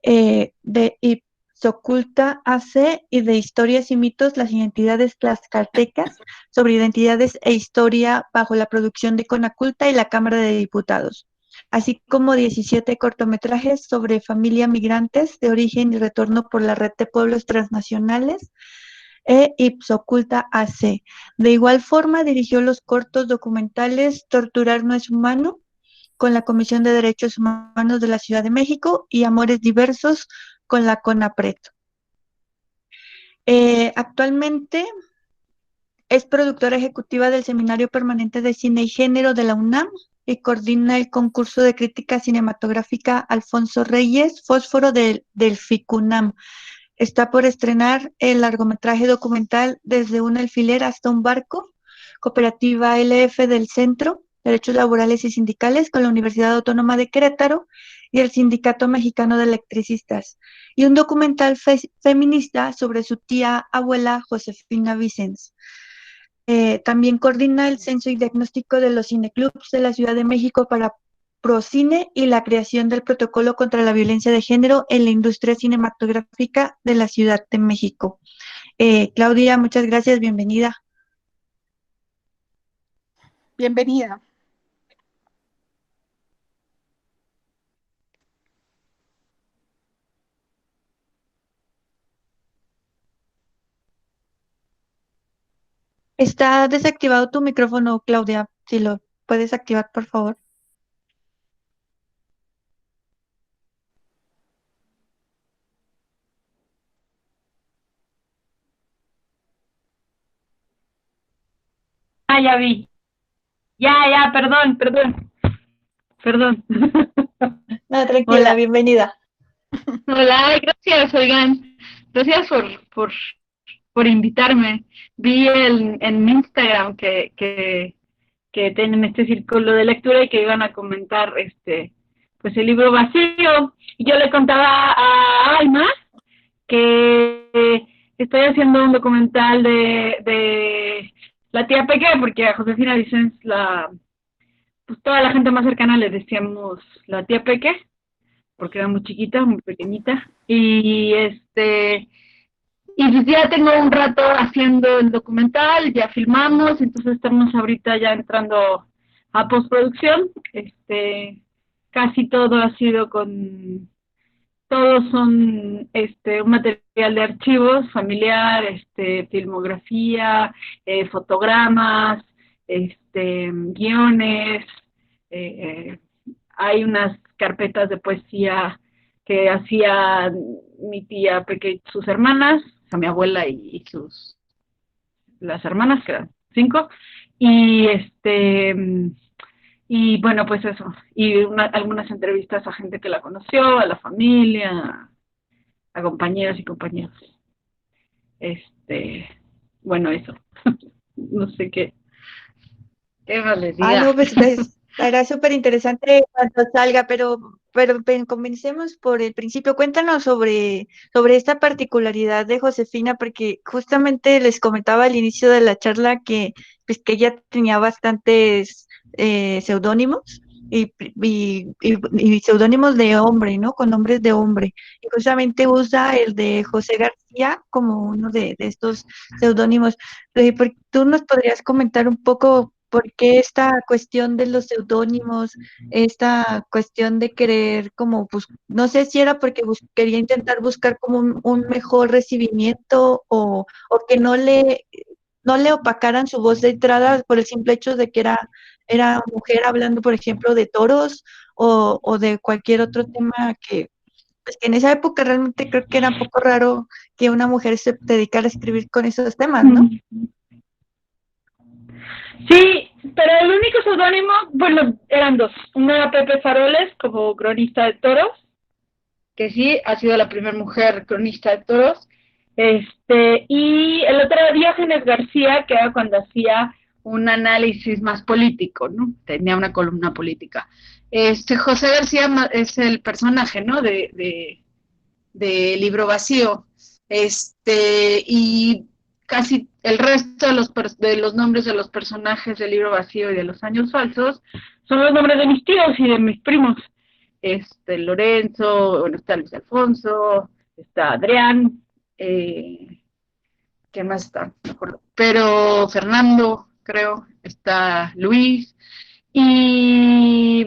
de Ipsoculta AC y de Historias y Mitos, las identidades tlaxcaltecas, sobre identidades e historia bajo la producción de Conaculta y la Cámara de Diputados, así como 17 cortometrajes sobre familia migrantes de origen y retorno por la Red de Pueblos Transnacionales e Ipsoculta AC. De igual forma, dirigió los cortos documentales Torturar no es humano, con la Comisión de Derechos Humanos de la Ciudad de México y Amores Diversos con la CONAPRED. Actualmente es productora ejecutiva del Seminario Permanente de Cine y Género de la UNAM y coordina el concurso de crítica cinematográfica Alfonso Reyes, Fósforo del FICUNAM. Está por estrenar el largometraje documental Desde un alfiler hasta un barco, cooperativa LF del Centro, Derechos Laborales y Sindicales con la Universidad Autónoma de Querétaro y el Sindicato Mexicano de Electricistas, y un documental feminista sobre su tía abuela Josefina Vicens. También coordina el censo y diagnóstico de los cineclubs de la Ciudad de México para Procine y la creación del protocolo contra la violencia de género en la industria cinematográfica de la Ciudad de México. Claudia, muchas gracias, bienvenida. Bienvenida. Está desactivado tu micrófono, Claudia. Si lo puedes activar, por favor. Ah, ya vi. Ya, perdón. No, tranquila, Hola, bienvenida. hola, ay, gracias, oigan. Gracias por invitarme. Vi en Instagram que tienen este círculo de lectura y que iban a comentar pues el libro vacío. Y yo le contaba a Alma que estoy haciendo un documental de la tía Peque, porque a Josefina Vicens pues toda la gente más cercana le decíamos la tía Peque, porque era muy chiquita, muy pequeñita, y pues ya tengo un rato haciendo el documental, ya filmamos, entonces estamos ahorita ya entrando a postproducción, casi todo ha sido todos son un material de archivos familiar, filmografía, fotogramas, guiones, eh, hay unas carpetas de poesía que hacía mi tía Peque y sus hermanas, o sea, mi abuela y las hermanas, que eran 5, y y bueno, pues eso, y algunas entrevistas a gente que la conoció, a la familia, a compañeras y compañeros. Bueno, eso. No sé qué más les Ah, diga. no, pues Será súper interesante cuando salga, pero comencemos por el principio. Cuéntanos sobre esta particularidad de Josefina, porque justamente les comentaba al inicio de la charla que, pues, que ella tenía bastantes seudónimos y seudónimos de hombre, ¿no? Con nombres de hombre. Y justamente usa el de José García como uno de estos seudónimos. ¿Tú nos podrías comentar un poco por qué esta cuestión de los seudónimos, esta cuestión de querer como, no sé si era porque quería intentar buscar como un mejor recibimiento o que no le opacaran su voz de entrada por el simple hecho de que era mujer hablando, por ejemplo, de toros o de cualquier otro tema pues, que en esa época realmente creo que era un poco raro que una mujer se dedicara a escribir con esos temas, ¿no? Sí, pero el único seudónimo, bueno, eran dos. Uno era Pepe Faroles, como cronista de toros, que sí, ha sido la primera mujer cronista de toros. Y el otro era Diógenes García, que era cuando hacía un análisis más político, ¿no? Tenía una columna política. José García es el personaje, ¿no? De Libro Vacío. Y casi el resto de los nombres de los personajes del Libro Vacío y de Los Años Falsos son los nombres de mis tíos y de mis primos. Lorenzo, bueno, está Luis Alfonso, está Adrián, ¿quién más está? No me acuerdo. Pero Fernando, creo, está Luis. Y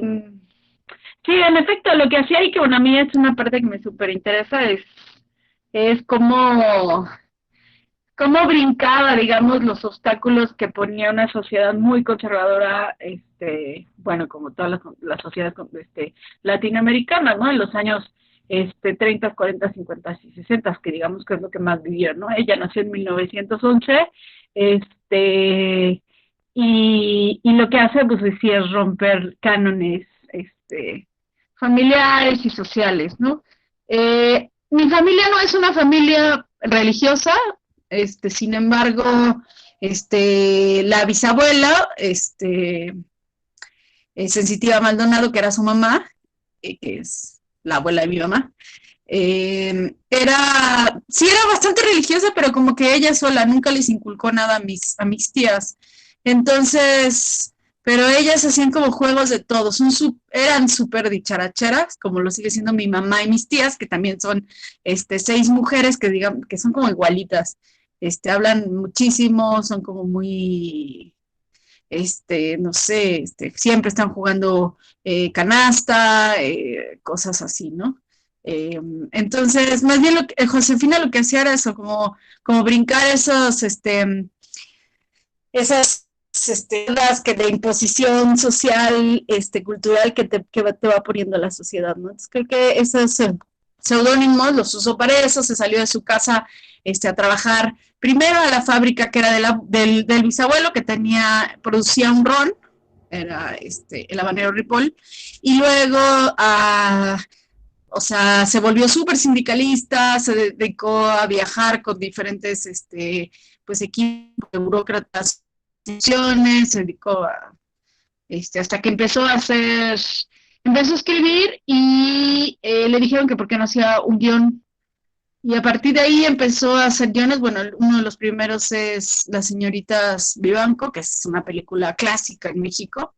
sí, en efecto, lo que hacía y que bueno, a mí es una parte que me súper interesa es cómo brincaba, digamos, los obstáculos que ponía una sociedad muy conservadora, bueno, como todas las sociedades latinoamericanas, ¿no? En los años 30, 40, 50 y 60, que digamos que es lo que más vivió, ¿no? Ella nació en 1911, y lo que hace, pues, sí es romper cánones, familiares y sociales, ¿no? Mi familia no es una familia religiosa, sin embargo, la bisabuela, Sensitiva Maldonado, que era su mamá, que es la abuela de mi mamá, sí era bastante religiosa, pero como que ella sola nunca les inculcó nada a mis tías. Entonces, pero ellas hacían como juegos de todo, eran súper dicharacheras, como lo sigue siendo mi mamá y mis tías, que también son 6 mujeres que digamos que son como igualitas. Hablan muchísimo, son como muy, no sé, siempre están jugando canasta, cosas así, ¿no? Entonces, más bien Josefina lo que hacía era eso, como brincar esas las que de imposición social, cultural que te va poniendo la sociedad, ¿no? Entonces creo que esos seudónimos los usó para eso, se salió de su casa a trabajar primero a la fábrica que era del bisabuelo, que producía un ron, era el habanero Ripoll, y luego o sea, se volvió súper sindicalista, se dedicó a viajar con diferentes pues equipos de burócratas, se dedicó hasta que empezó a escribir y le dijeron que por qué no hacía un guión. Y a partir de ahí empezó a hacer guiones. Bueno, uno de los primeros es Las Señoritas Vivanco, que es una película clásica en México,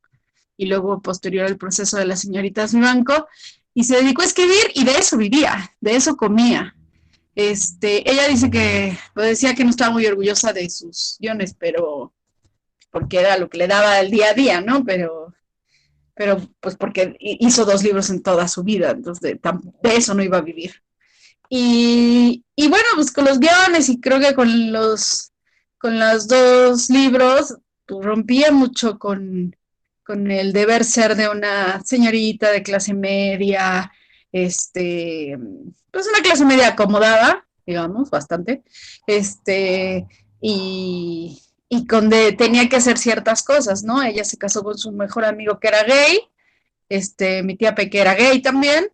y luego posterior el proceso de Las Señoritas Vivanco, y se dedicó a escribir y de eso vivía, de eso comía. Ella dice que, pues decía que no estaba muy orgullosa de sus guiones, pero porque era lo que le daba el día a día, ¿no? Pero pues porque hizo 2 libros en toda su vida, entonces de eso no iba a vivir. Y bueno, pues con los guiones y creo que con los 2 libros pues, rompía mucho con el deber ser de una señorita de clase media, pues una clase media acomodada, digamos, bastante, y tenía que hacer ciertas cosas, ¿no? Ella se casó con su mejor amigo que era gay, mi tía Peque era gay también,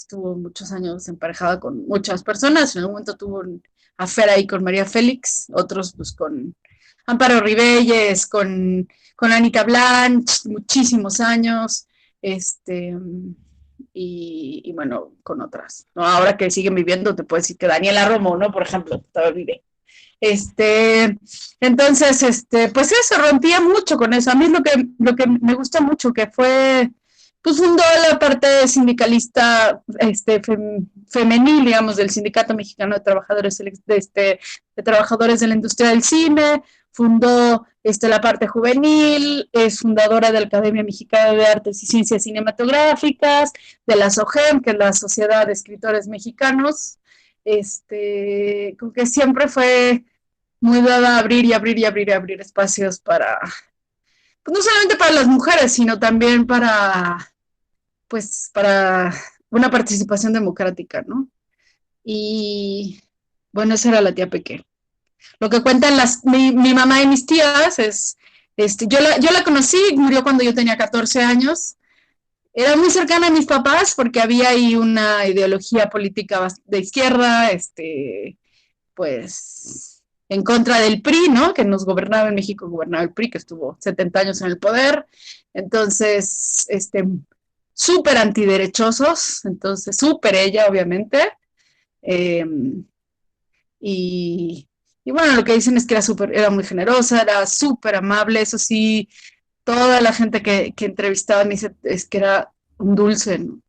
estuvo muchos años emparejada con muchas personas. En algún momento tuvo un affair ahí con María Félix, otros pues con Amparo Ribelles, con Anita Blanch, muchísimos años, y bueno, con otras, ¿no? Ahora que siguen viviendo, te puedo decir que Daniela Romo, ¿no? Por ejemplo, todavía vive. Entonces, pues eso, rompía mucho con eso. A mí es lo que me gusta mucho, que fue, pues fundó la parte sindicalista femenil, digamos, del Sindicato Mexicano de Trabajadores de Trabajadores de la Industria del Cine, fundó la parte juvenil, es fundadora de la Academia Mexicana de Artes y Ciencias Cinematográficas, de la SOGEM, que es la Sociedad de Escritores Mexicanos, como que siempre fue muy dada a abrir y abrir y abrir y abrir espacios para, pues no solamente para las mujeres, sino también pues, para una participación democrática, ¿no? Y bueno, esa era la tía Peque. Lo que cuentan mi mamá y mis tías es, yo la conocí, murió cuando yo tenía 14 años. Era muy cercana a mis papás porque había ahí una ideología política de izquierda, pues en contra del PRI, ¿no? Que nos gobernaba en México, gobernaba el PRI, que estuvo 70 años en el poder. Entonces, súper antiderechosos, entonces súper ella, obviamente. Eh, y, y bueno, lo que dicen es que era muy generosa, era súper amable, eso sí, toda la gente que entrevistaba me dice es que era un dulce, ¿no?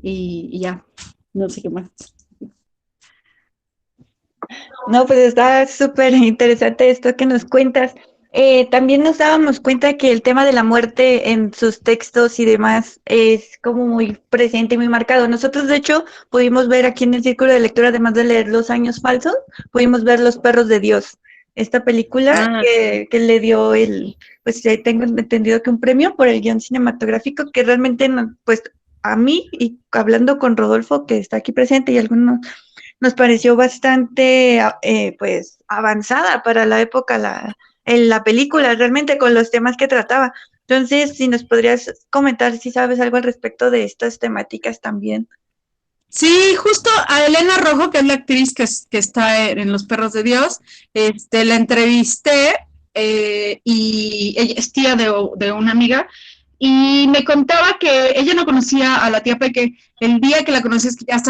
Y ya, no sé qué más. No, pues está súper interesante esto que nos cuentas. También nos dábamos cuenta que el tema de la muerte en sus textos y demás es como muy presente y muy marcado. Nosotros, de hecho, pudimos ver aquí en el Círculo de Lectura, además de leer Los Años Falsos, pudimos ver Los Perros de Dios, esta película que le dio pues tengo entendido que un premio por el guión cinematográfico, que realmente, pues a mí, y hablando con Rodolfo, que está aquí presente, y algunos nos pareció bastante pues avanzada para la época en la película, realmente con los temas que trataba. Entonces, si nos podrías comentar si sabes algo al respecto de estas temáticas también. Sí, justo a Elena Rojo, que es la actriz que está en Los Perros de Dios, la entrevisté y ella es tía de una amiga y me contaba que ella no conocía a la tía Peque. El día que la conocí es que ya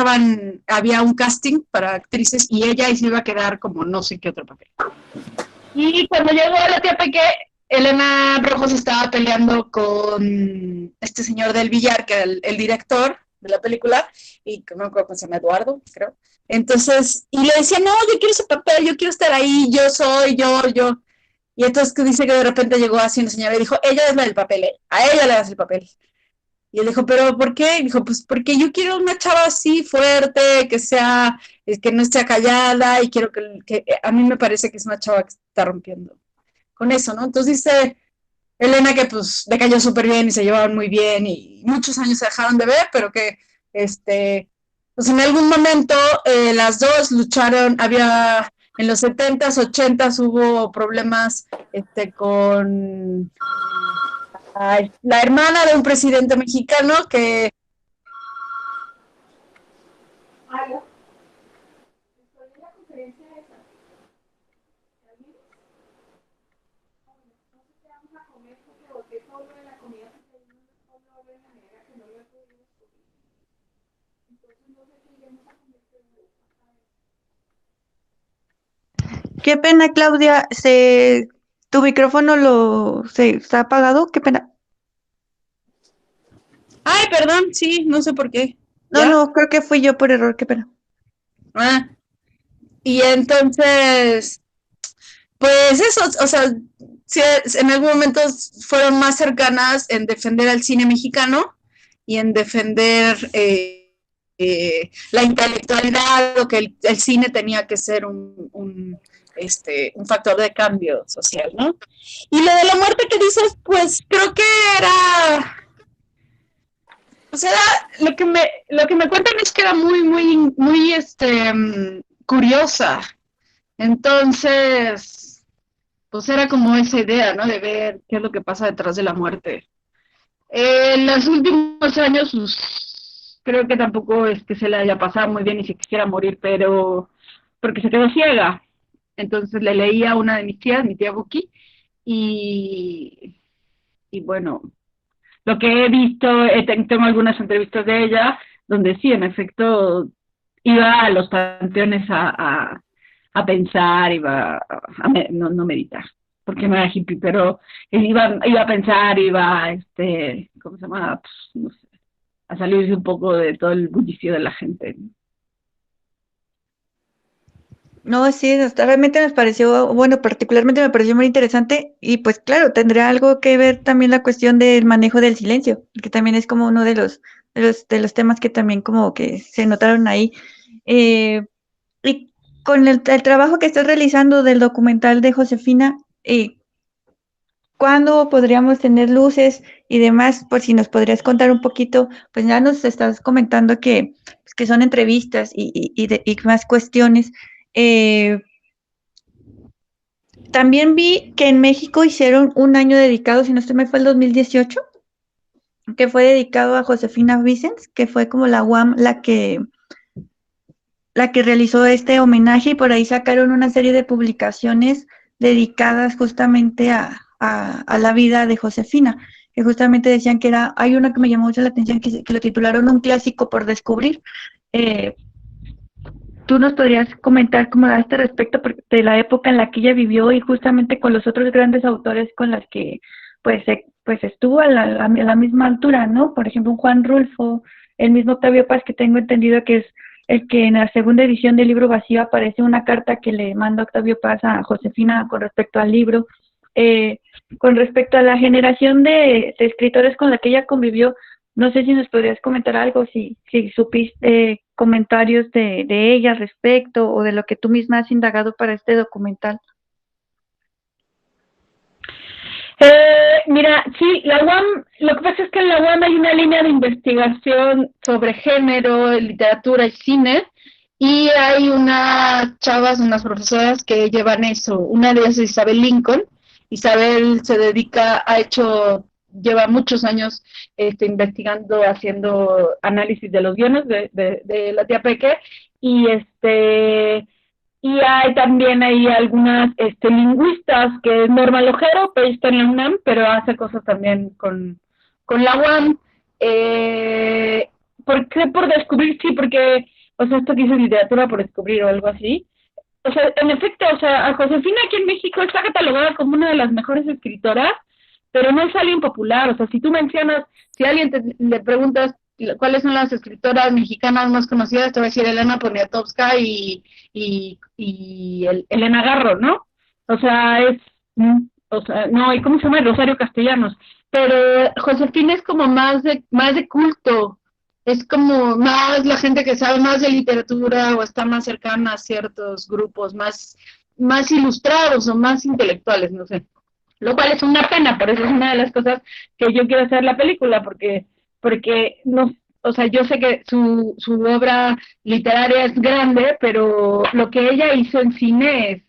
había un casting para actrices y ella ahí se iba a quedar como no sé qué otro papel. Y cuando llegó la tía Peque, Elena Rojo se estaba peleando con este señor del Villar, que era el director de la película, y no me acuerdo cómo se llama, Eduardo, creo. Entonces, y le decía, no, yo quiero ese papel, yo quiero estar ahí, yo soy, yo. Y entonces dice que de repente llegó así una señora y dijo, ella es la del papel, a ella le das el papel. Y él dijo, ¿pero por qué? Y dijo, pues porque yo quiero una chava así fuerte, que no esté callada, y quiero que a mí me parece que es una chava que está rompiendo con eso, ¿no? Entonces dice Elena que pues le cayó súper bien y se llevaban muy bien y muchos años se dejaron de ver, pero que pues en algún momento las dos lucharon, en los 70s, 80s hubo problemas con la hermana de un presidente mexicano que Qué pena, Claudia, tu micrófono está apagado, qué pena. Ay, perdón, sí, no sé por qué. No, creo que fui yo por error, qué pena. Y entonces, pues eso, o sea, sí, en algún momento fueron más cercanas en defender al cine mexicano y en defender la intelectualidad, o que el cine tenía que ser un factor de cambio social, ¿no? Y lo de la muerte que dices, pues creo que era... O sea, lo que me cuentan es que era muy, muy, muy, curiosa. Entonces, pues era como esa idea, ¿no? De ver qué es lo que pasa detrás de la muerte. En los últimos años, pues, creo que tampoco es que se le haya pasado muy bien y se quisiera morir, pero porque se quedó ciega. Entonces le leía a una de mis tías, mi tía Buki, y bueno, lo que he visto, tengo algunas entrevistas de ella, donde sí, en efecto, iba a los panteones a pensar, iba no meditar, porque no era hippie, pero iba a pensar, iba, ¿cómo se llama? Pues, no sé, a salirse un poco de todo el bullicio de la gente. No, sí, realmente nos pareció, bueno, particularmente me pareció muy interesante y pues claro, tendrá algo que ver también la cuestión del manejo del silencio, que también es como uno de los temas que también como que se notaron ahí. Eh, y con el trabajo que estás realizando del documental de Josefina, ¿cuándo podríamos tener luces y demás? Por si nos podrías contar un poquito, pues ya nos estás comentando que son entrevistas y más cuestiones. Eh, También vi que en México hicieron un año dedicado, si no estoy mal, fue el 2018, que fue dedicado a Josefina Vicens, que fue como la UAM la que realizó este homenaje y por ahí sacaron una serie de publicaciones dedicadas justamente a la vida de Josefina, que justamente decían que hay una que me llamó mucho la atención, que lo titularon Un clásico por descubrir. Eh, ¿Tú nos podrías comentar cómo a este respecto de la época en la que ella vivió y justamente con los otros grandes autores con las que pues estuvo a la misma altura, ¿no? Por ejemplo, un Juan Rulfo, el mismo Octavio Paz, que tengo entendido que es el que en la segunda edición del libro vacío aparece una carta que le manda Octavio Paz a Josefina con respecto al libro. Con respecto a la generación de escritores con la que ella convivió, no sé si nos podrías comentar algo, si supiste comentarios de ella al respecto o de lo que tú misma has indagado para este documental. Mira, sí, la UAM, lo que pasa es que en la UAM hay una línea de investigación sobre género, literatura y cine, y hay unas chavas, unas profesoras que llevan eso. Una de ellas es Isabel Lincoln. Isabel lleva muchos años investigando, haciendo análisis de los guiones de la tía Peque, y hay también algunas lingüistas, que es Norma Lojero, pero está en la UNAM, pero hace cosas también con la UAM. ¿Por qué por descubrir? Sí, porque, o sea, esto que dice literatura por descubrir o algo así. O sea, en efecto, o sea, a Josefina aquí en México está catalogada como una de las mejores escritoras, pero no es alguien popular. O sea, si tú mencionas, si a alguien le preguntas cuáles son las escritoras mexicanas más conocidas, te va a decir Elena Poniatowska y Elena Garro, ¿no? O sea, no, ¿y cómo se llama? Rosario Castellanos. Pero Josefina es como más de culto, es como más la gente que sabe más de literatura o está más cercana a ciertos grupos más ilustrados o más intelectuales, no sé. Lo cual es una pena, por eso es una de las cosas que yo quiero hacer la película, porque no, o sea, yo sé que su obra literaria es grande, pero lo que ella hizo en cine es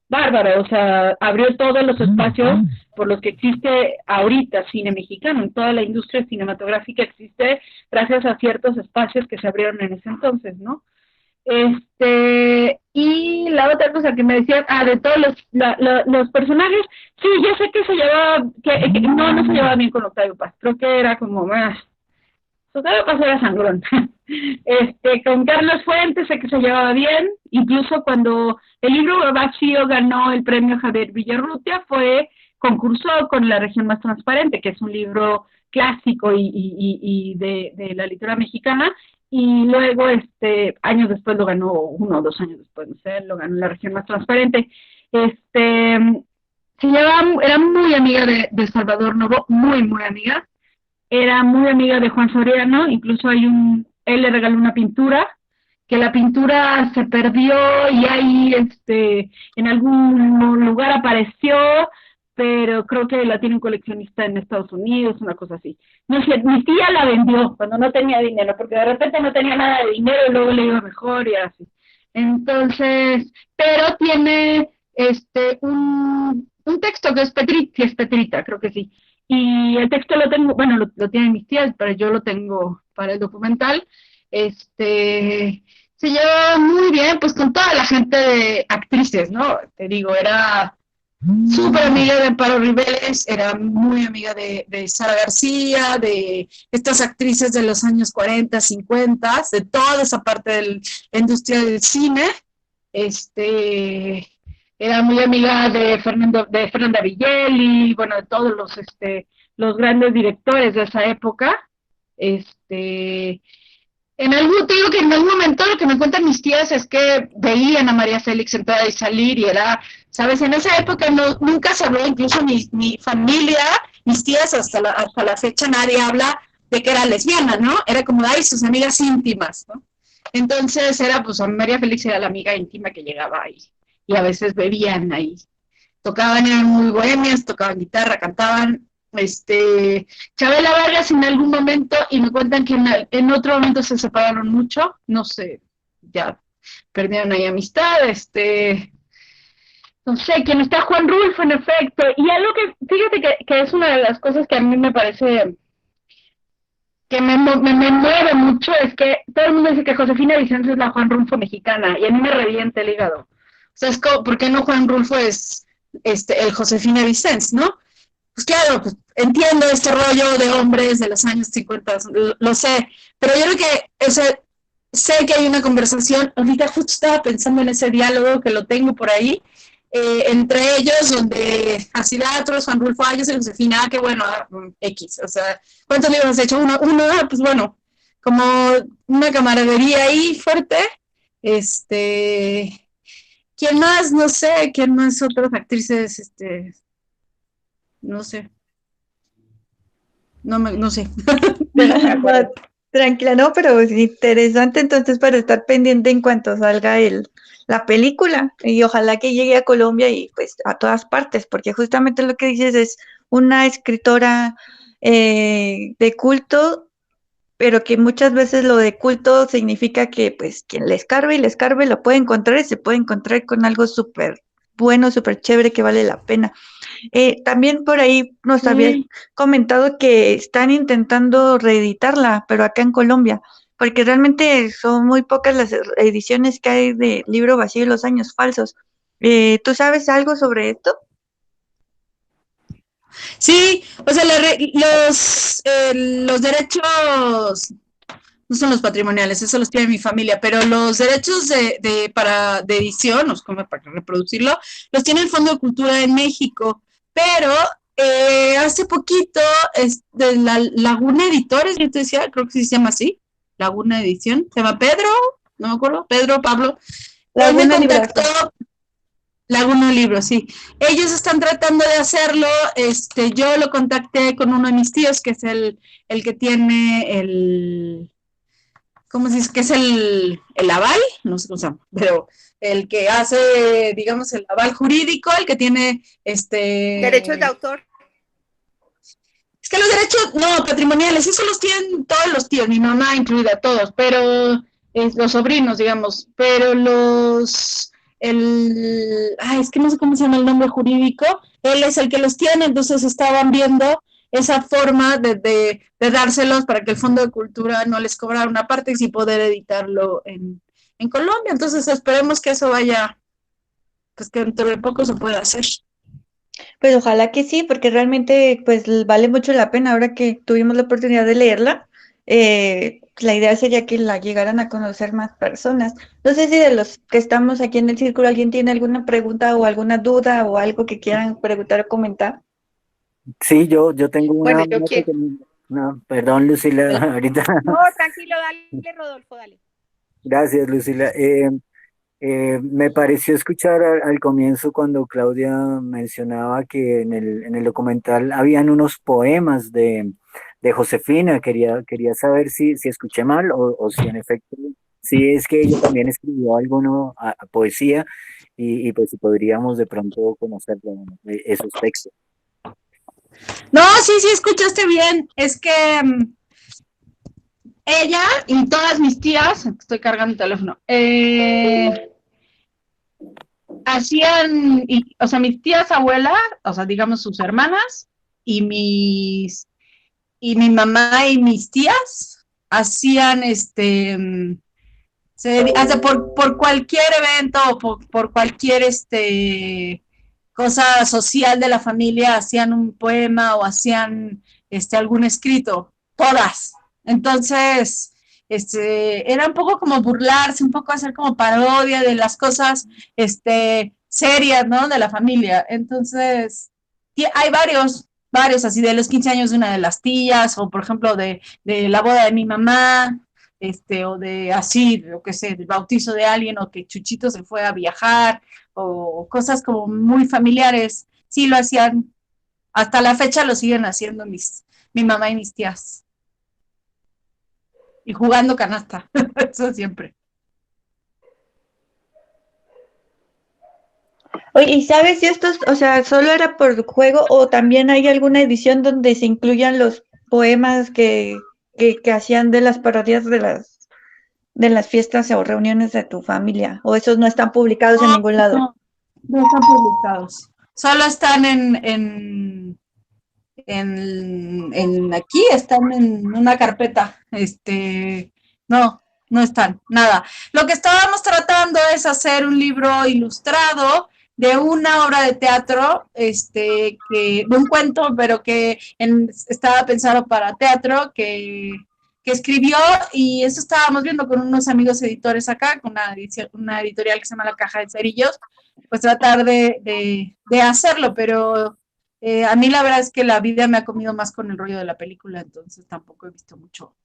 bárbaro. O sea, abrió todos los espacios por los que existe ahorita cine mexicano. En toda la industria cinematográfica existe gracias a ciertos espacios que se abrieron en ese entonces, ¿no? Y la otra cosa que me decían, de todos los personajes, sí, yo sé que se llevaba, que no se llevaba bien con Octavio Paz, creo que era como más, Octavio Paz era sangrón. Con Carlos Fuentes sé que se llevaba bien, incluso cuando el libro vacío ganó el premio Javier Villarrutia, concursó con La región más transparente, que es un libro clásico y de la literatura mexicana, y luego años después lo ganó, 1 o 2 años después, no sé, lo ganó La región más transparente. Era muy amiga de Salvador Novo, muy amiga. Era muy amiga de Juan Soriano, incluso él le regaló una pintura, que la pintura se perdió y ahí en algún lugar apareció, pero creo que la tiene un coleccionista en Estados Unidos, una cosa así. No sé, mi tía la vendió cuando no tenía dinero, porque de repente no tenía nada de dinero y luego le iba mejor y así. Entonces, pero tiene un texto que es Petrita, creo que sí. y el texto lo tengo, bueno, lo tienen mis tías, pero yo lo tengo para el documental. Se lleva muy bien, pues, con toda la gente de actrices, ¿no? Te digo, era súper amiga de Amparo Rivelles, era muy amiga de Sara García, de estas actrices de los años 40, 50, de toda esa parte de la industria del cine. Era muy amiga de Fernanda Villeli, bueno, de todos los grandes directores de esa época. Te digo que en algún momento lo que me cuentan mis tías es que veían a María Félix entrar y salir y era, ¿sabes? En esa época nunca se habló, incluso mi familia, mis tías, hasta la fecha nadie habla de que era lesbiana, ¿no? Era como, ay, sus amigas íntimas, ¿no? Entonces pues María Félix era la amiga íntima que llegaba ahí y a veces bebían ahí. Tocaban, eran muy bohemias, tocaban guitarra, cantaban. Chabela Vargas en algún momento, y me cuentan que en otro momento se separaron mucho, no sé, ya perdieron ahí amistad, no sé, quién está Juan Rulfo en efecto, y algo que, fíjate que es una de las cosas que a mí me parece que me mueve mucho, es que todo el mundo dice que Josefina Vicens es la Juan Rulfo mexicana, y a mí me revienta el hígado. O sea, es como, ¿por qué no Juan Rulfo es el Josefina Vicens, no? Pues claro, pues entiendo este rollo de hombres de los años 50, lo sé, pero yo creo que, sé que hay una conversación, ahorita justo estaba pensando en ese diálogo que lo tengo por ahí, entre ellos, donde Asidatros, Juan Rulfo, yo soy Josefina, que bueno, X, o sea, ¿cuántos libros has hecho? Uno, pues bueno, como una camaradería ahí fuerte, ¿quién más? No sé, ¿quién más? Otras actrices, no sé. No sé. No, tranquila, no, pero es interesante entonces para estar pendiente en cuanto salga la película y ojalá que llegue a Colombia y pues a todas partes, porque justamente lo que dices es una escritora de culto, pero que muchas veces lo de culto significa que pues quien le escarbe y le escarbe lo puede encontrar y se puede encontrar con algo súper bueno, súper chévere que vale la pena. También por ahí nos había comentado que están intentando reeditarla, pero acá en Colombia, porque realmente son muy pocas las ediciones que hay de Libro Vacío y los Años Falsos. ¿Tú sabes algo sobre esto? Sí, o sea, los derechos no son los patrimoniales, eso los tiene mi familia, pero los derechos de edición, o sea, como para reproducirlo, los tiene el Fondo de Cultura en México, pero hace poquito de la Laguna Editores, yo te decía, creo que sí se llama así, Laguna Edición, se llama Pedro, no me acuerdo, Pedro, Pablo, él me contactó, Laguna Libros, sí. Ellos están tratando de hacerlo, yo lo contacté con uno de mis tíos, que es el que tiene ¿cómo se dice? Que es el aval, no sé cómo se llama, pero el que hace, digamos, el aval jurídico, el que tiene derechos de autor. Es que los derechos, no, patrimoniales, eso los tienen todos los tíos, mi mamá incluida, todos, pero los sobrinos, digamos, pero es que no sé cómo se llama el nombre jurídico, él es el que los tiene, entonces estaban viendo esa forma de dárselos para que el Fondo de Cultura no les cobrara una parte y sí poder editarlo en Colombia. Entonces esperemos que eso vaya, pues que dentro de poco se pueda hacer. Pues ojalá que sí, porque realmente pues vale mucho la pena ahora que tuvimos la oportunidad de leerla. La idea sería que la llegaran a conocer más personas. No sé si de los que estamos aquí en el círculo alguien tiene alguna pregunta o alguna duda o algo que quieran preguntar o comentar. Sí, yo tengo Bueno, yo quiero. Perdón, Lucila, ahorita. No, tranquilo, dale, Rodolfo, dale. Gracias, Lucila. Me pareció escuchar al comienzo cuando Claudia mencionaba que en el documental habían unos poemas de Josefina. Quería saber si escuché mal o si en efecto, si es que ella también escribió alguno a poesía y pues si podríamos de pronto conocer esos textos. No, sí, escuchaste bien. Es que ella y todas mis tías, estoy cargando el teléfono, hacían, o sea, mis tías abuelas, o sea, digamos sus hermanas, y mi mamá y mis tías hacían por cualquier evento o por cualquier cosa social de la familia, hacían un poema o hacían algún escrito, todas. Entonces, era un poco como burlarse, un poco hacer como parodia de las cosas serias, ¿no? De la familia. Entonces, hay varios así, de los 15 años de una de las tías, o por ejemplo de la boda de mi mamá, o de así, lo que sé, el bautizo de alguien, o que Chuchito se fue a viajar, o cosas como muy familiares. Sí lo hacían, hasta la fecha lo siguen haciendo mi mamá y mis tías. Y jugando canasta, eso siempre. Oye, ¿y sabes si estos, o sea, solo era por juego o también hay alguna edición donde se incluyan los poemas que hacían de las parodias de las fiestas o reuniones de tu familia? ¿O esos no están publicados en ningún lado? No están publicados. Solo están aquí, están en una carpeta. No están, nada. Lo que estábamos tratando es hacer un libro ilustrado de una obra de teatro, de un cuento, pero que estaba pensado para teatro, que escribió, y eso estábamos viendo con unos amigos editores acá, con una editorial que se llama La Caja de Cerillos, pues tratar de hacerlo, pero a mí la verdad es que la vida me ha comido más con el rollo de la película, entonces tampoco he visto mucho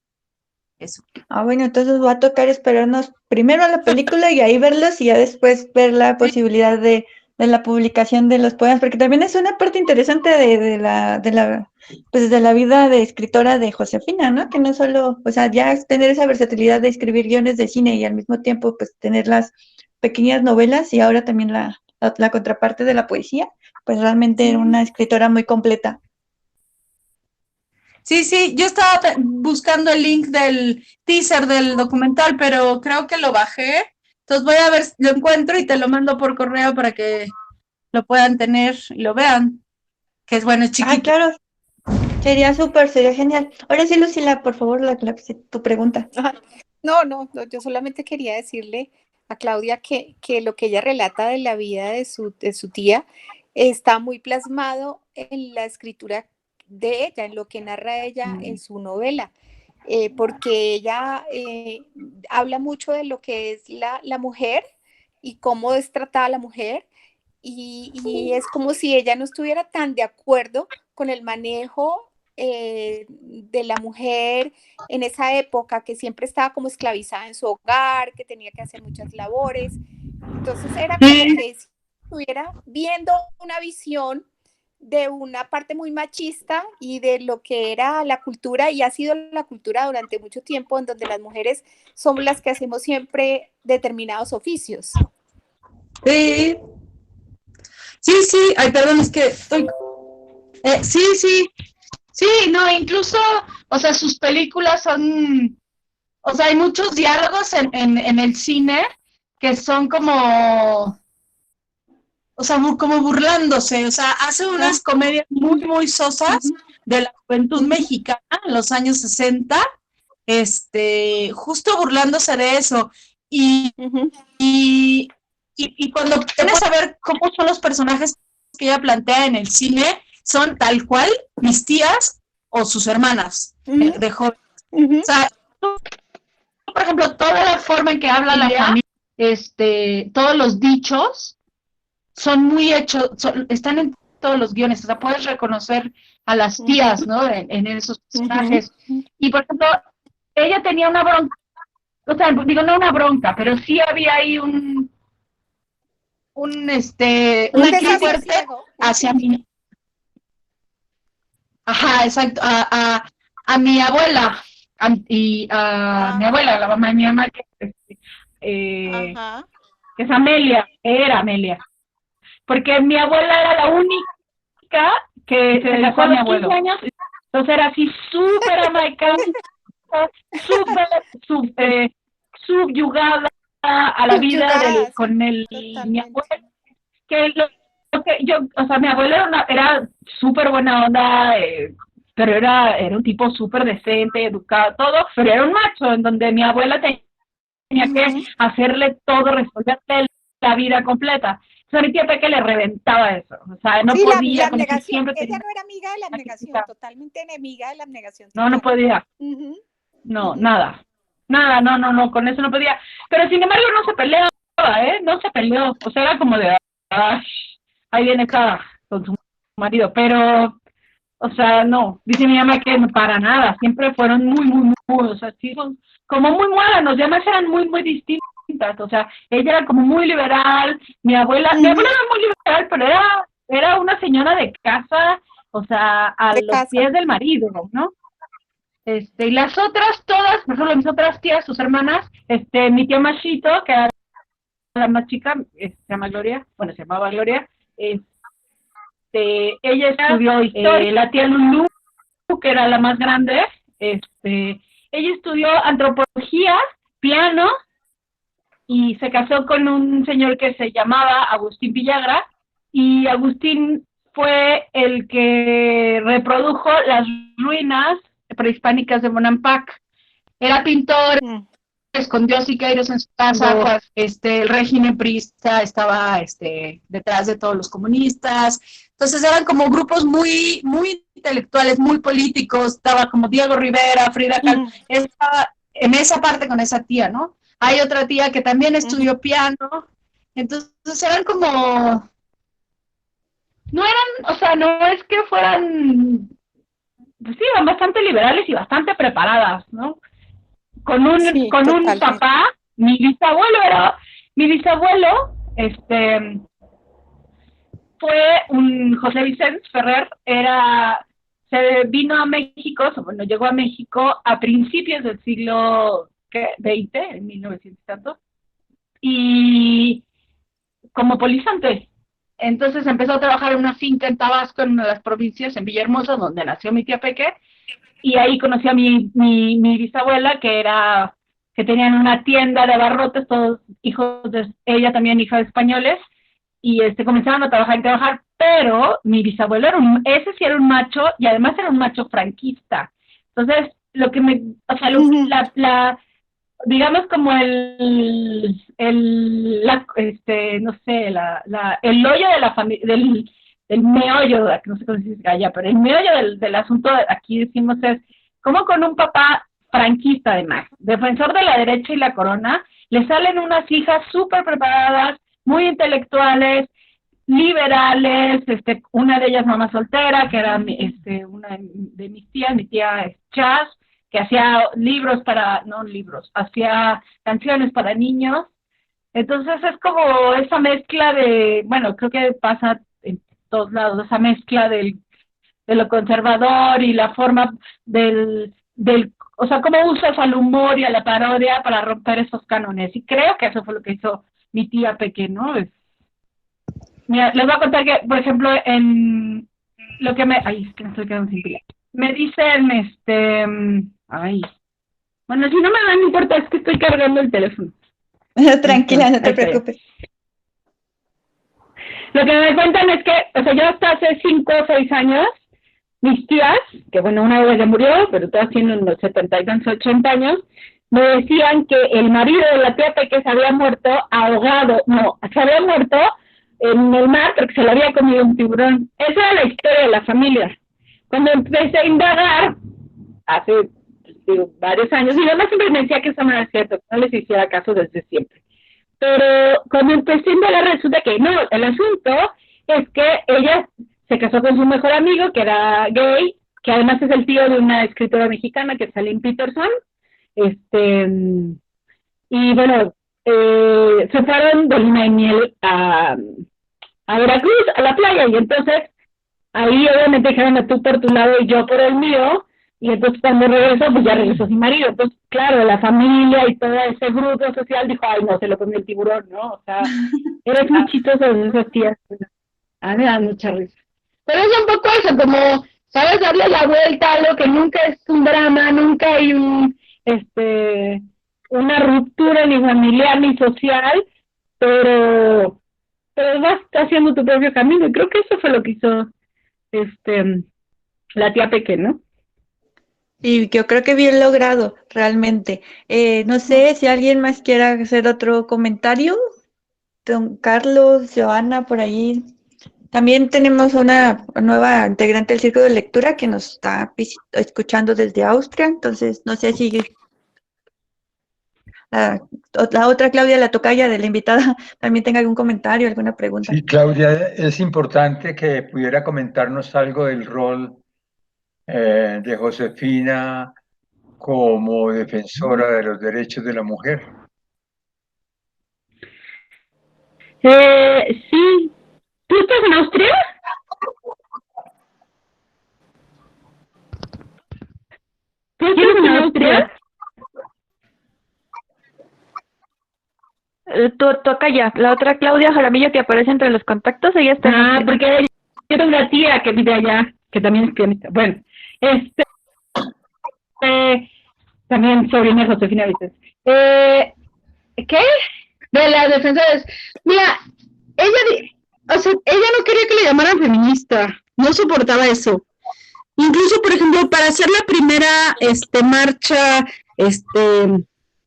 eso. Ah, bueno, entonces va a tocar esperarnos primero a la película y ahí verlos y ya después ver la posibilidad de la publicación de los poemas, porque también es una parte interesante pues de la vida de escritora de Josefina, ¿no? Que no solo, o sea, ya tener esa versatilidad de escribir guiones de cine y al mismo tiempo pues tener las pequeñas novelas y ahora también la contraparte de la poesía, pues realmente era una escritora muy completa. Sí, yo estaba buscando el link del teaser del documental, pero creo que lo bajé. Entonces voy a ver si lo encuentro y te lo mando por correo para que lo puedan tener y lo vean. Que es bueno, es chiquito. Ay, claro, sería súper, sería genial. Ahora sí, Lucila, por favor, tu pregunta. No, yo solamente quería decirle a Claudia que lo que ella relata de la vida de su tía está muy plasmado en la escritura de ella, en lo que narra ella en su novela, porque ella habla mucho de lo que es la mujer y cómo es tratada la mujer, y es como si ella no estuviera tan de acuerdo con el manejo de la mujer en esa época, que siempre estaba como esclavizada en su hogar, que tenía que hacer muchas labores. Entonces era como que si estuviera viendo una visión de una parte muy machista y de lo que era la cultura, y ha sido la cultura durante mucho tiempo, en donde las mujeres somos las que hacemos siempre determinados oficios. Sí, ay, perdón, es que estoy... Sí, no, incluso, o sea, sus películas son, o sea, hay muchos diálogos en el cine que son como, o sea, como burlándose, o sea, hace unas comedias muy, muy sosas de la juventud mexicana en los años 60, justo burlándose de eso. Y cuando tienes a ver cómo son los personajes que ella plantea en el cine, son tal cual mis tías o sus hermanas de joven. O sea, por ejemplo, toda la forma en que habla la familia, todos los dichos son muy hechos, están en todos los guiones, o sea, puedes reconocer a las tías, ¿no? En esos personajes. Y por ejemplo, ella tenía una bronca, o sea, digo, no una bronca, pero sí había ahí una crítica fuerte hacia mí. Ajá, exacto, a mi abuela, mi abuela, la mamá de mi mamá, que es Amelia, era Amelia, porque mi abuela era la única que se casó a los 15 años, entonces era así súper americana, súper subyugada a la vida con mi abuelo, que o sea, mi abuelo era súper buena onda, pero era un tipo súper decente, educado, todo, pero era un macho, en donde mi abuela tenía que hacerle todo, resolverle la vida completa. Entonces a mi tía Peque le reventaba eso, o sea, no Sí, podía, la con eso abnegación. siempre Ella tenía no era amiga de la abnegación, chiquita. totalmente enemiga de la abnegación No, no total. podía, Ujú, no, ujú. nada, no, con eso no podía. Pero sin embargo no se peleaba, no se peleó, o sea, era como de, "Ay, ahí viene esta con su marido", pero, o sea, no, dice mi mamá que no, para nada, siempre fueron muy, o sea, sí son como muy muéganos, y además eran muy distintas, o sea, ella era como muy liberal, mi abuela era muy liberal, pero era una señora de casa, o sea, a De los casa. pies del marido, ¿no? Y las otras todas, por ejemplo, mis otras tías, sus hermanas, mi tía Machito, que era la más chica, se llama Gloria, bueno, se llamaba Gloria, ella estudió historia, la tía Lulú, que era la más grande, ella estudió antropología, piano, y se casó con un señor que se llamaba Agustín Villagra, y Agustín fue el que reprodujo las ruinas prehispánicas de Bonampak. Era pintor, escondió Siqueiros en su casa, el régimen priista estaba detrás de todos los comunistas, entonces eran como grupos muy intelectuales, muy políticos, estaba como Diego Rivera, Frida Kahlo, estaba en esa parte con esa tía, ¿no? Hay otra tía que también estudió piano, entonces eran como, no eran, o sea, no es que fueran, pues sí, eran bastante liberales y bastante preparadas, ¿no? Con un papá, mi bisabuelo, fue un José Vicente Ferrer, se vino a México, bueno, llegó a México a principios del siglo XX, en 1900 y tanto, y como polizante. Entonces empezó a trabajar en una finca en Tabasco, en una de las provincias, en Villahermosa, donde nació mi tía Peque, y ahí conocí a mi bisabuela, que tenían una tienda de abarrotes, todos hijos de ella, también hija de españoles, y comenzaron a trabajar, pero mi bisabuelo ese sí era un macho, y además era un macho franquista. Entonces, lo que o sea, digamos como no sé, el hoyo de la familia, del meollo, no sé cómo se dice allá, pero el meollo del asunto, aquí decimos, es como con un papá franquista además, defensor de la derecha y la corona, le salen unas hijas súper preparadas, muy intelectuales, liberales, una de ellas mamá soltera, que era una de mis tías, mi tía Chas, que hacía hacía canciones para niños. Entonces es como esa mezcla bueno, creo que pasa en todos lados, esa mezcla de lo conservador y la forma o sea, cómo usas al humor y a la parodia para romper esos cánones. Y creo que eso fue lo que hizo mi tía Peque, ¿no? Mira, les voy a contar que, por ejemplo, en lo que es que me estoy quedando sin pila. Me dicen, bueno, si no me dan, no importa, es que estoy cargando el teléfono. Tranquila, no te preocupes. Lo que me cuentan es que, o sea, yo hasta hace 5 o 6 años, mis tías, que bueno, una de ellas ya murió, pero todas tienen unos 70 y 80 años, me decían que el marido de la tía Peque se había muerto ahogado, se había muerto en el mar porque se lo había comido un tiburón. Esa era la historia de la familia. Cuando empecé a indagar, hace varios años, y además siempre me decía que eso no era cierto, que no les hiciera caso desde siempre. Pero cuando empecé a indagar resulta que no, el asunto es que ella se casó con su mejor amigo, que era gay, que además es el tío de una escritora mexicana, que es Aline Peterson, y bueno, se fueron de luna de miel a Veracruz, a la playa, y entonces ahí obviamente dijeron tú por tu lado y yo por el mío, y entonces cuando regresó, pues ya regresó sin marido. Entonces, claro, la familia y todo ese grupo social dijo, ay, no, se lo comió el tiburón, ¿no? O sea, eres muy chistoso de esas tías. A mí me da mucha risa. Pero es un poco eso, como, ¿sabes? Darle la vuelta a algo que nunca es un drama, nunca hay una ruptura ni familiar ni social, pero pero vas haciendo tu propio camino, y creo que eso fue lo que hizo la tía Peque, ¿no? Y yo creo que bien logrado, realmente. No sé si alguien más quiera hacer otro comentario. Don Carlos, Joana, por ahí. También tenemos una nueva integrante del Círculo de Lectura que nos está escuchando desde Austria, entonces no sé si la otra Claudia, la tocaya de la invitada, también tenga algún comentario, alguna pregunta. Sí, Claudia, es importante que pudiera comentarnos algo del rol de Josefina como defensora de los derechos de la mujer. Sí. ¿Tú estás en Austria? ¿Tú estás en Austria? Tocaya, la otra Claudia Jaramillo que aparece entre los contactos, ella está en Austria. Porque yo tengo una tía que vive allá, que también es pianista. Bueno, también sobrina de Josefina Vices. ¿Qué? De las defensoras. Mira, ella no quería que le llamaran feminista, no soportaba eso. Incluso, por ejemplo, para hacer la primera marcha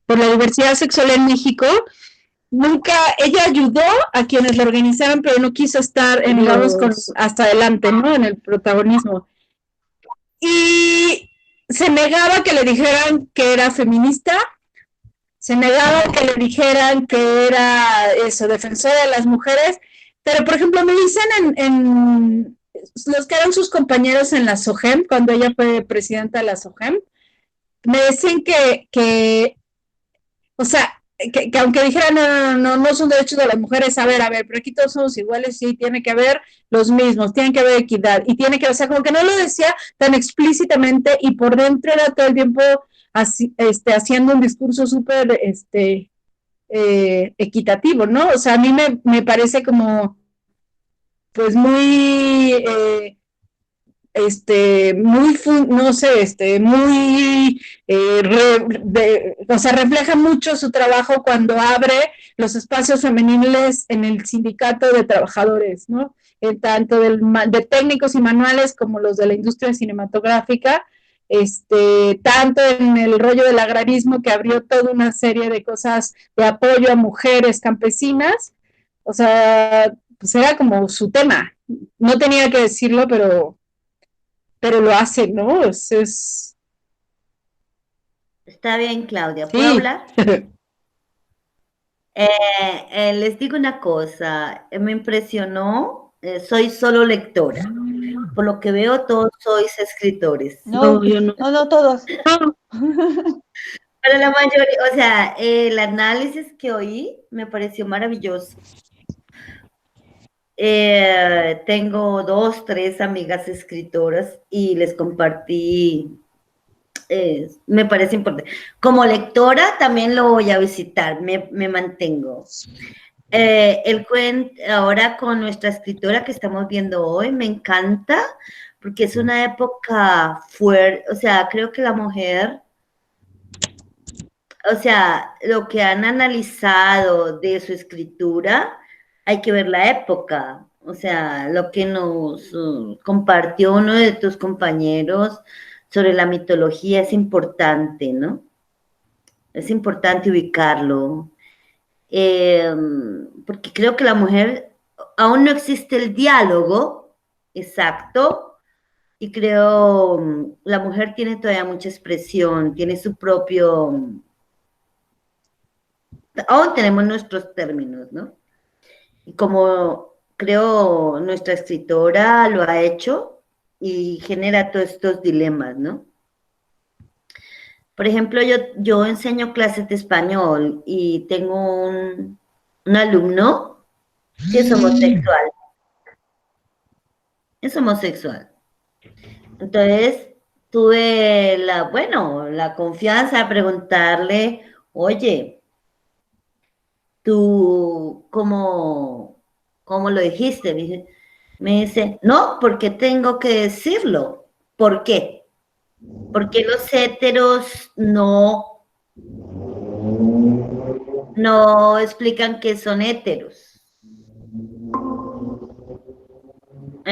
por la diversidad sexual en México, nunca, ella ayudó a quienes la organizaron, pero no quiso estar, digamos, hasta adelante, ¿no? En el protagonismo. Y se negaba que le dijeran que era feminista, se negaba que le dijeran que era eso, defensora de las mujeres, pero por ejemplo me dicen en los que eran sus compañeros en la SOGEM, cuando ella fue presidenta de la SOGEM, me decían que o sea, que aunque dijeran no son derechos de las mujeres, a ver, pero aquí todos somos iguales, sí, tiene que haber los mismos, tiene que haber equidad, y tiene que, o sea, como que no lo decía tan explícitamente, y por dentro era todo el tiempo así, haciendo un discurso súper, equitativo, ¿no? O sea, a mí me parece como, pues muy, no sé, muy, o sea, refleja mucho su trabajo cuando abre los espacios femeniles en el sindicato de trabajadores, ¿no? Tanto de técnicos y manuales como los de la industria cinematográfica, tanto en el rollo del agrarismo que abrió toda una serie de cosas de apoyo a mujeres campesinas, o sea, pues era como su tema, no tenía que decirlo, pero lo hace, ¿no? Está bien, Claudia, ¿puedo hablar? Les digo una cosa, me impresionó, soy solo lectora, por lo que veo todos sois escritores. No, yo no. No todos. Pero la mayoría, o sea, el análisis que oí me pareció maravilloso. Tengo 2, 3 amigas escritoras y les compartí, me parece importante. Como lectora también lo voy a visitar, me mantengo. El cuento ahora con nuestra escritora que estamos viendo hoy, me encanta, porque es una época fuerte, o sea, creo que la mujer, o sea, lo que han analizado de su escritura, hay que ver la época, o sea, lo que nos compartió uno de tus compañeros sobre la mitología es importante, ¿no? Es importante ubicarlo, porque creo que la mujer, aún no existe el diálogo exacto, y creo la mujer tiene todavía mucha expresión, tiene su propio, aún tenemos nuestros términos, ¿no? Y como creo nuestra escritora lo ha hecho y genera todos estos dilemas, ¿no? Por ejemplo, yo enseño clases de español y tengo un alumno que es homosexual. Es homosexual. Entonces, tuve la confianza de preguntarle, oye, ¿tú cómo lo dijiste? Me dice, no, porque tengo que decirlo. ¿Por qué? Porque los héteros no explican que son héteros.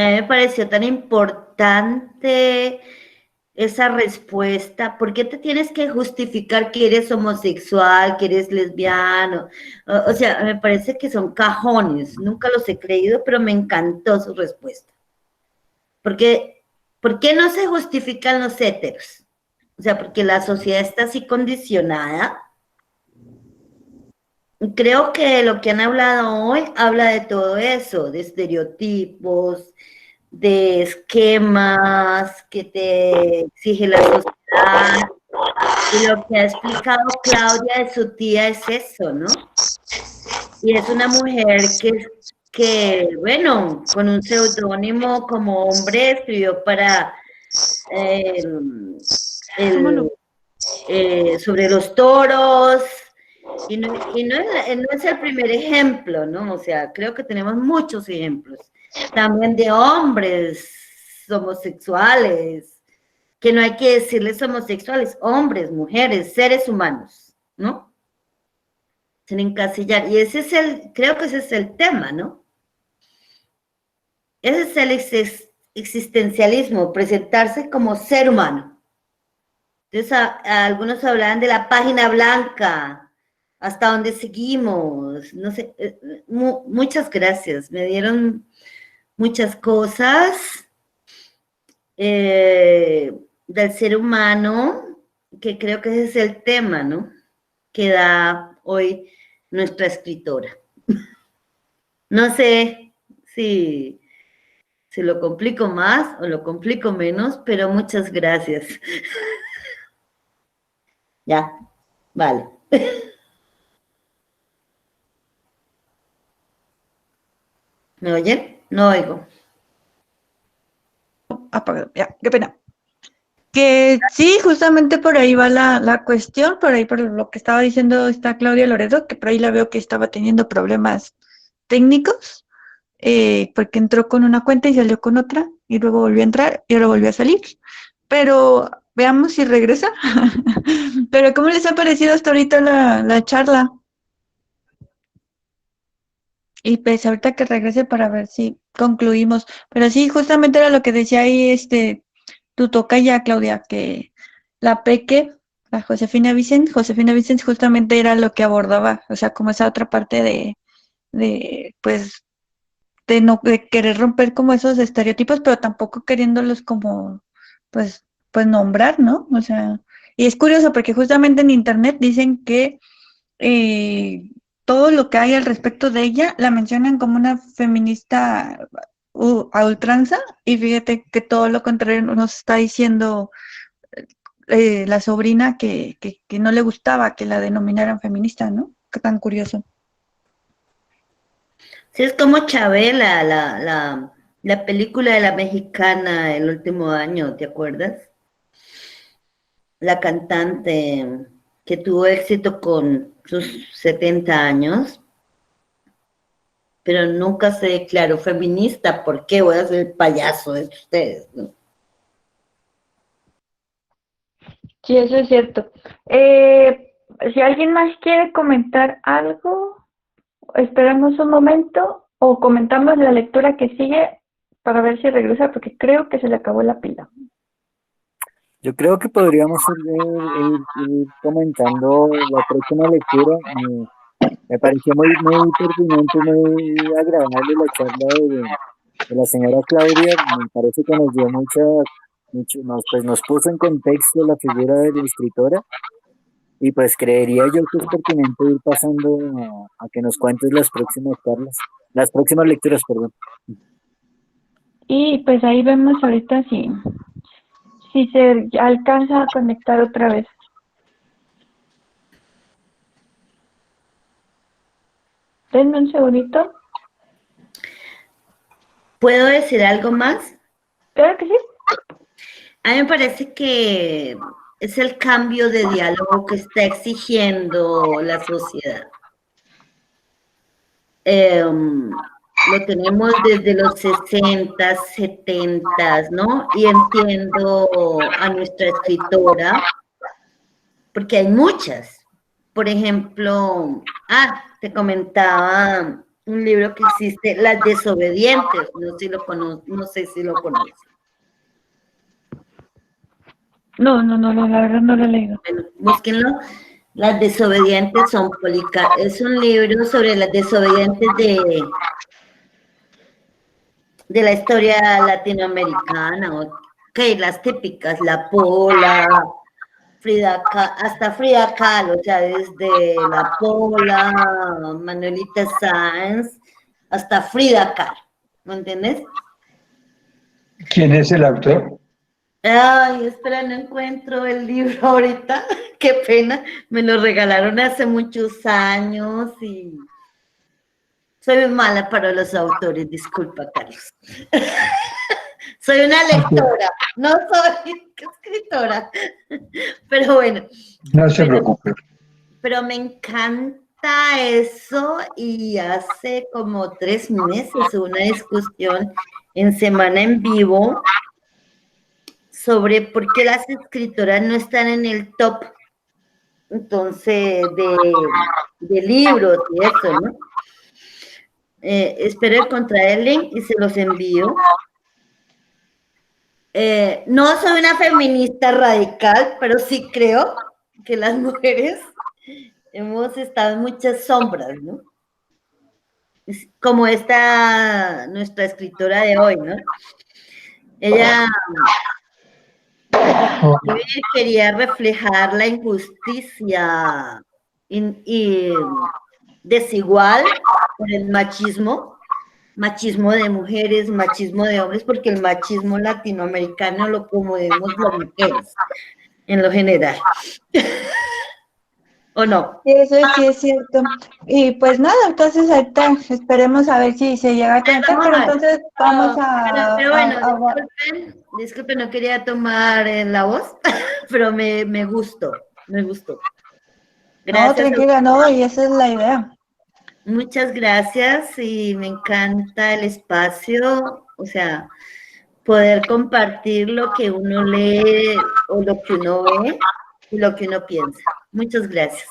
mí me pareció tan importante esa respuesta. ¿Por qué te tienes que justificar que eres homosexual, que eres lesbiano? O sea, me parece que son cajones. Nunca los he creído, pero me encantó su respuesta. Porque, ¿por qué no se justifican los héteros? O sea, porque la sociedad está así condicionada. Creo que lo que han hablado hoy habla de todo eso, de estereotipos, de esquemas que te exige la sociedad. Y lo que ha explicado Claudia de su tía es eso, ¿no? Y es una mujer bueno, con un seudónimo como hombre escribió para sobre los toros, y no es el primer ejemplo, ¿no? O sea, creo que tenemos muchos ejemplos, también de hombres homosexuales, que no hay que decirles homosexuales, hombres, mujeres, seres humanos, ¿no? Sin encasillar, y creo que ese es el tema, ¿no? Ese es el existencialismo, presentarse como ser humano. Entonces, algunos hablaban de la página blanca, hasta dónde seguimos, no sé, muchas gracias, me dieron muchas cosas del ser humano, que creo que ese es el tema, ¿no? Que da hoy nuestra escritora. No sé si lo complico más o lo complico menos, pero muchas gracias. Ya, vale. ¿Me oyen? No oigo. Apagado, ya, qué pena. Que sí, justamente por ahí va la cuestión, por ahí por lo que estaba diciendo está Claudia Loredo, que por ahí la veo que estaba teniendo problemas técnicos, porque entró con una cuenta y salió con otra, y luego volvió a entrar y ahora volvió a salir. Pero veamos si regresa. Pero ¿cómo les ha parecido hasta ahorita la charla? Y pues ahorita que regrese para ver si concluimos. Pero sí, justamente era lo que decía ahí tu tocaya, Claudia, que la Peque, la Josefina Vicens justamente era lo que abordaba, o sea, como esa otra parte pues, de querer romper como esos estereotipos, pero tampoco queriéndolos como, pues nombrar, ¿no? O sea, y es curioso porque justamente en internet dicen que todo lo que hay al respecto de ella la mencionan como una feminista a ultranza, y fíjate que todo lo contrario nos está diciendo la sobrina que no le gustaba que la denominaran feminista, ¿no? Qué tan curioso. Sí, es como Chabela, la película de la mexicana el último año, ¿te acuerdas? La cantante que tuvo éxito con sus 70 años, pero nunca se declaró feminista. ¿Por qué? Voy a ser el payaso de ustedes, ¿no? Sí, eso es cierto. Si alguien más quiere comentar algo, esperamos un momento o comentamos la lectura que sigue para ver si regresa, porque creo que se le acabó la pila. Yo creo que podríamos ir comentando la próxima lectura. Me pareció muy pertinente, muy agradable la charla de la señora Claudia. Me parece que nos dio nos puso en contexto la figura de la escritora, y pues creería yo que es pertinente ir pasando a que nos cuentes las próximas lecturas, perdón. Y pues ahí vemos ahorita si se alcanza a conectar otra vez. Denme un segundito. ¿Puedo decir algo más? Claro que sí. A mí me parece que es el cambio de diálogo que está exigiendo la sociedad. Lo tenemos desde los 60, 70, ¿no? Y entiendo a nuestra escritora, porque hay muchas. Por ejemplo, te comentaba un libro que existe, Las Desobedientes, no sé si lo conoces. No, la verdad no lo he leído. Bueno, búsquenlo. Las Desobedientes es un libro sobre las desobedientes de la historia latinoamericana, las típicas, La Pola, hasta Frida Kahlo, o sea, desde La Pola, Manuelita Sáenz, hasta Frida Kahlo, ¿me entiendes? ¿Quién es el autor? Ay, espera, no encuentro el libro ahorita, qué pena, me lo regalaron hace muchos años y soy muy mala para los autores, disculpa, Carlos. Soy una lectora, no soy escritora, pero bueno. No se preocupe. Pero me encanta eso y hace como 3 meses hubo una discusión en Semana en Vivo sobre por qué las escritoras no están en el top, entonces, de libros y eso, ¿no? Espero encontrar el link y se los envío. No soy una feminista radical, pero sí creo que las mujeres hemos estado en muchas sombras, ¿no? Como nuestra escritora de hoy, ¿no? Ella quería reflejar la injusticia y desigual por el machismo de mujeres, machismo de hombres, porque el machismo latinoamericano lo promovemos las mujeres, en lo general. ¿O no? Eso sí es cierto. Y pues nada, entonces ahorita esperemos a ver si se llega a conectar, pero entonces vamos Pero bueno, disculpen, no quería tomar la voz, pero me gustó. Gracias. No, tranquila, no, y esa es la idea. Muchas gracias y me encanta el espacio, o sea, poder compartir lo que uno lee o lo que uno ve y lo que uno piensa. Muchas gracias.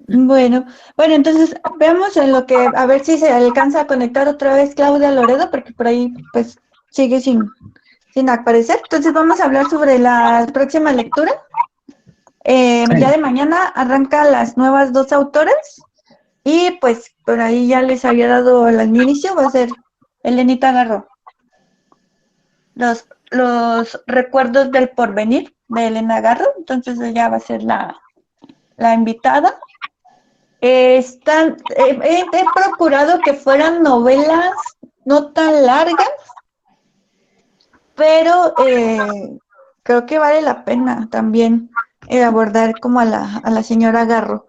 Bueno, entonces veamos en lo que, a ver si se alcanza a conectar otra vez Claudia Loredo, porque por ahí pues sigue sin aparecer. Entonces vamos a hablar sobre la próxima lectura. Ya de mañana arrancan las nuevas 2 autoras y pues por ahí ya les había dado al inicio, va a ser Elenita Garro. Los recuerdos del porvenir de Elena Garro, entonces ella va a ser la invitada. He procurado que fueran novelas no tan largas, pero creo que vale la pena también abordar como a la señora Garro.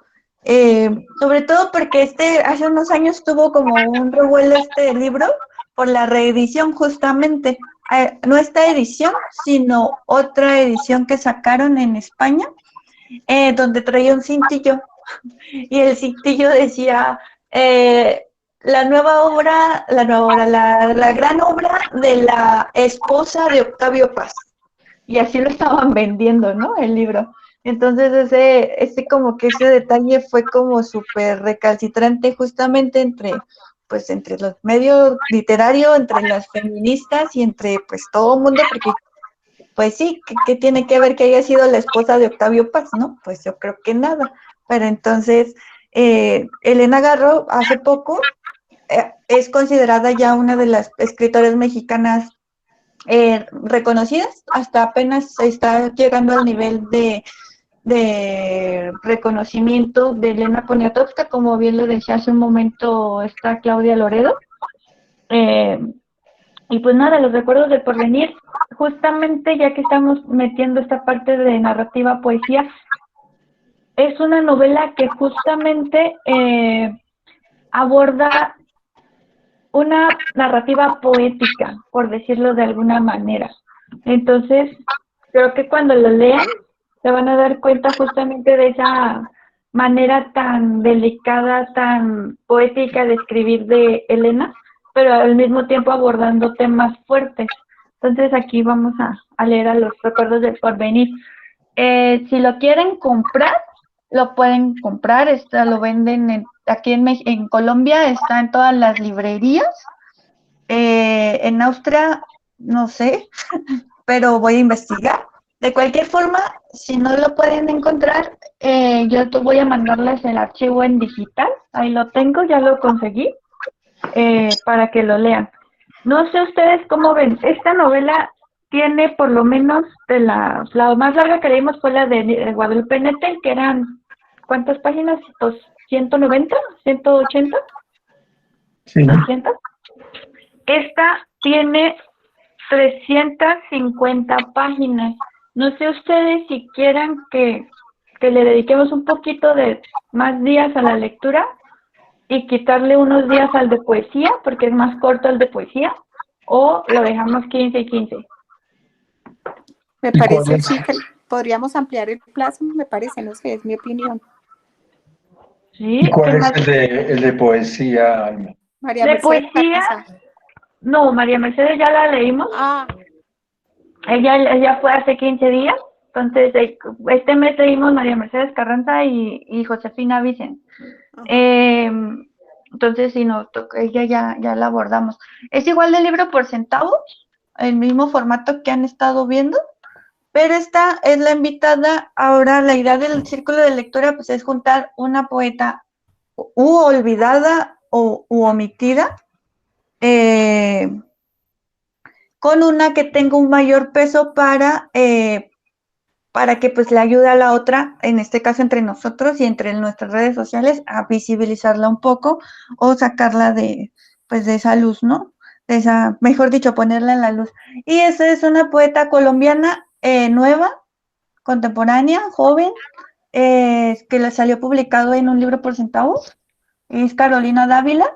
Sobre todo porque hace unos años tuvo como un revuelo este libro por la reedición justamente. No esta edición, sino otra edición que sacaron en España, donde traía un cintillo. Y el cintillo decía, la gran obra de la esposa de Octavio Paz. Y así lo estaban vendiendo, ¿no? El libro. Entonces ese como que ese detalle fue como súper recalcitrante justamente entre los medios literarios, entre las feministas y entre pues todo el mundo, porque pues sí, ¿qué tiene que ver que haya sido la esposa de Octavio Paz, no? Pues yo creo que nada. Pero entonces, Elena Garro hace poco es considerada ya una de las escritoras mexicanas reconocidas, hasta apenas está llegando al nivel de reconocimiento de Elena Poniatowska, como bien lo decía hace un momento está Claudia Loredo. Y pues nada, los recuerdos del porvenir, justamente ya que estamos metiendo esta parte de narrativa poesía, es una novela que justamente aborda una narrativa poética, por decirlo de alguna manera. Entonces, creo que cuando lo lean, se van a dar cuenta justamente de esa manera tan delicada, tan poética de escribir de Elena, pero al mismo tiempo abordando temas fuertes. Entonces, aquí vamos a leer a los recuerdos del porvenir. Si lo quieren comprar, lo pueden comprar, lo venden aquí en Colombia está en todas las librerías. En Austria, no sé, pero voy a investigar. De cualquier forma, si no lo pueden encontrar, yo voy a mandarles el archivo en digital. Ahí lo tengo, ya lo conseguí, para que lo lean. No sé ustedes cómo ven. Esta novela tiene por lo menos la más larga que leímos fue la de Guadalupe Nettel, que eran, ¿cuántas páginas? ¿190? ¿180? Sí. ¿200? Esta tiene 350 páginas. No sé ustedes si quieran que le dediquemos un poquito de más días a la lectura y quitarle unos días al de poesía, porque es más corto el de poesía, o lo dejamos 15 y 15. Me ¿Y cuál parece es? sí que podríamos ampliar el plazo, me parece, no sé, es mi opinión. ¿Sí? ¿Y cuál ¿Qué es más? el de poesía, Alma? María De Mercedes poesía, Carranza. no, María Mercedes ya la leímos. Ah, Ella fue hace 15 días. Entonces, este mes leímos María Mercedes Carranza y Josefina Vicen. ajá. Entonces, si no, ella ya la abordamos. Es igual del libro por centavos, el mismo formato que han estado viendo, pero esta es la invitada. Ahora, la idea del círculo de lectura pues, es juntar una poeta olvidada u omitida, con una que tenga un mayor peso para que pues le ayude a la otra, en este caso entre nosotros y entre nuestras redes sociales, a visibilizarla un poco o sacarla de esa luz, ¿no? Mejor dicho, ponerla en la luz. Y esa es una poeta colombiana nueva, contemporánea, joven, que le salió publicado en un libro por centavos. Es Carolina Dávila.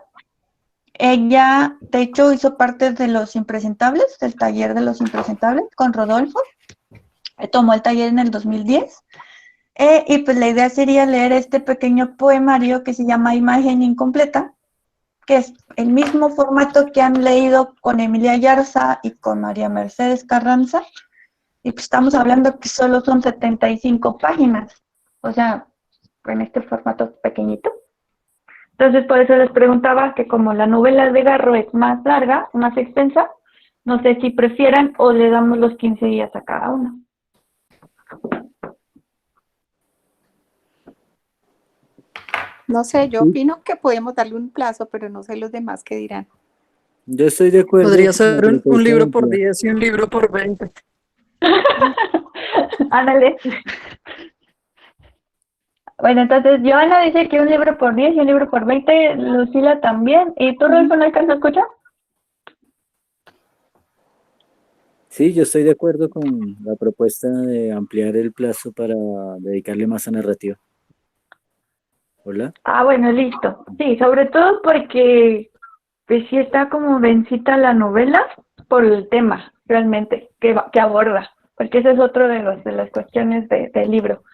Ella, de hecho, hizo parte de Los Impresentables, del taller de Los Impresentables con Rodolfo. Tomó el taller en el 2010. Y pues la idea sería leer este pequeño poemario que se llama Imagen Incompleta, que es el mismo formato que han leído con Emilia Yarza y con María Mercedes Carranza. Y pues estamos hablando que solo son 75 páginas, o sea, en este formato pequeñito. Entonces, por eso les preguntaba que como la novela de Garro es más larga, más extensa, no sé si prefieran o le damos los 15 días a cada uno. No sé, yo opino que podemos darle un plazo, pero no sé los demás qué dirán. Yo estoy de acuerdo Podría con la ser un propuesta de libro por ampliar. 10 y un libro por 20. Ándale. Bueno, entonces Joana dice que un libro por 10 y un libro por 20, Lucila también. ¿Y tú, Rolfo, no alcanzas a escuchar? Sí, yo estoy de acuerdo con la propuesta de ampliar el plazo para dedicarle más a narrativa. ¿Hola? Ah, bueno, listo. Sí, sobre todo porque pues sí está como densita la novela por el tema realmente que aborda, porque ese es otro de las cuestiones del libro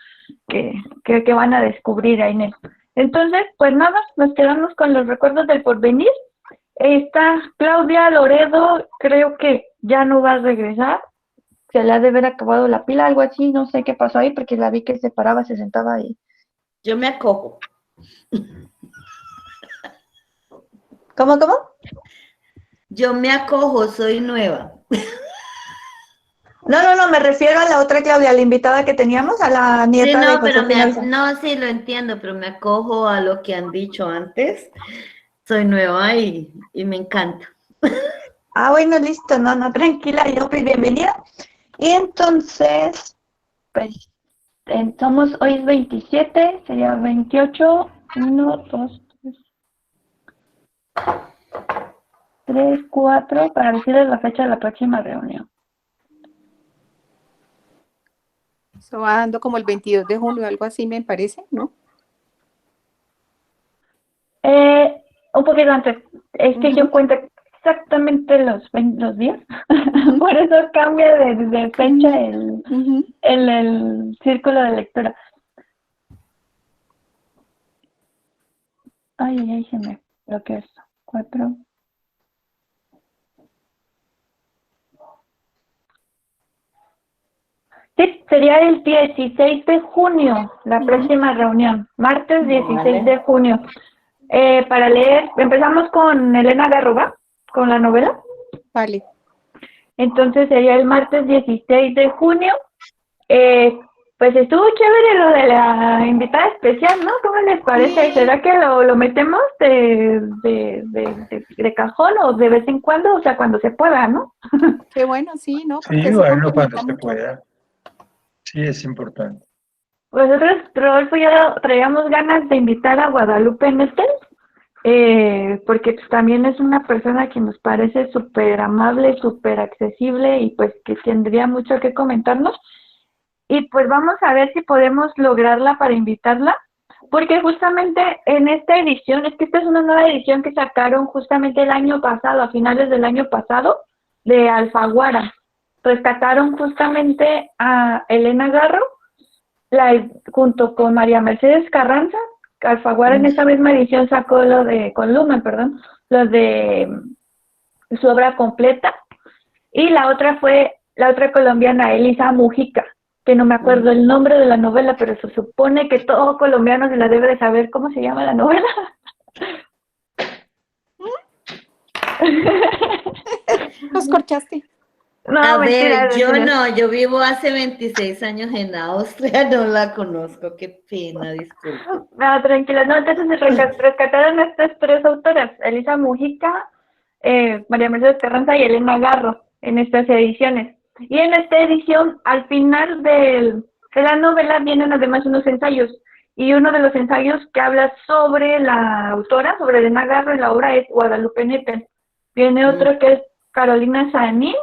que van a descubrir ahí en él. Entonces, pues nada, nos quedamos con los recuerdos del porvenir. Está Claudia Loredo, creo que ya no va a regresar, se le ha de haber acabado la pila, algo así, no sé qué pasó ahí, porque la vi que se paraba, se sentaba ahí. Yo me acojo. ¿Cómo? Yo me acojo, soy nueva. No, me refiero a la otra Claudia, la invitada que teníamos, a la Sí, nieta de no, pero Josefina Vicen. no, sí lo entiendo, pero me acojo a lo que han dicho antes. Soy nueva y me encanta. Ah, bueno, listo, no, tranquila, yo pues bienvenida. Y entonces, pues, hoy es 27, sería 28, 1, 2, 3, 4, para decirles la fecha de la próxima reunión. Eso va dando como el 22 de junio, algo así me parece, ¿no? Un poquito antes, es que yo cuento exactamente los días, por eso cambia de fecha el círculo de lectura. Ay, se me bloqueó esto. 4. Sí, sería el 16 de junio, la próxima reunión, martes 16 de junio. para leer. Empezamos con Elena Garro, con la novela. Vale. Entonces sería el martes 16 de junio. Pues estuvo chévere lo de la invitada especial, ¿no? ¿Cómo les parece? Sí. ¿Será que lo metemos de cajón o de vez en cuando? O sea, cuando se pueda, ¿no? Qué bueno, sí, ¿no? Porque Sí, eso bueno, cuando complementa se mucho. pueda. Sí, es importante. Nosotros, Rodolfo, ya traíamos ganas de invitar a Guadalupe Nettel, porque pues, también es una persona que nos parece súper amable, súper accesible y pues que tendría mucho que comentarnos. Y pues vamos a ver si podemos lograrla para invitarla, porque justamente en esta edición, es que esta es una nueva edición que sacaron justamente el año pasado, a finales del año pasado, de Alfaguara. Rescataron justamente a Elena Garro, junto con María Mercedes Carranza. Alfaguara en esa misma edición sacó con Lumen, perdón, lo de su obra completa. Y la otra colombiana, Elisa Mujica, que no me acuerdo el nombre de la novela, pero se supone que todo colombiano se la debe de saber. ¿Cómo se llama la novela? Nos corchaste. No, A mentira, ver, yo mentira. no, yo vivo hace 26 años en Austria, no la conozco, qué pena, disculpe. No, tranquila, no, entonces rescataron a estas tres autoras, Elisa Mujica, María Mercedes Carranza y Elena Garro, en estas ediciones. Y en esta edición, al final de la novela, vienen además unos ensayos. Y uno de los ensayos que habla sobre la autora, sobre Elena Garro, en la obra es Guadalupe Nettel. Viene otro que es Carolina Sanín,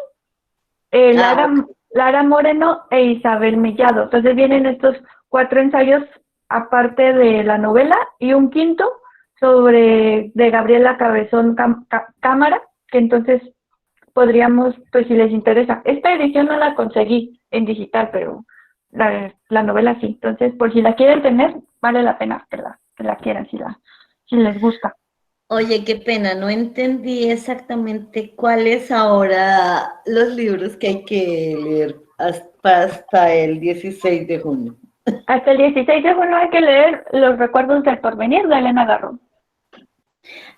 Lara Moreno e Isabel Mellado. Entonces vienen estos 4 ensayos aparte de la novela y un quinto de Gabriela Cabezón Cámara, que entonces podríamos, pues si les interesa. Esta edición no la conseguí en digital, pero la novela sí. Entonces, por si la quieren tener, vale la pena que la quieran, si les gusta. Oye, qué pena, no entendí exactamente cuáles ahora los libros que hay que leer hasta el 16 de junio. Hasta el 16 de junio hay que leer Los recuerdos del porvenir de Elena Garro.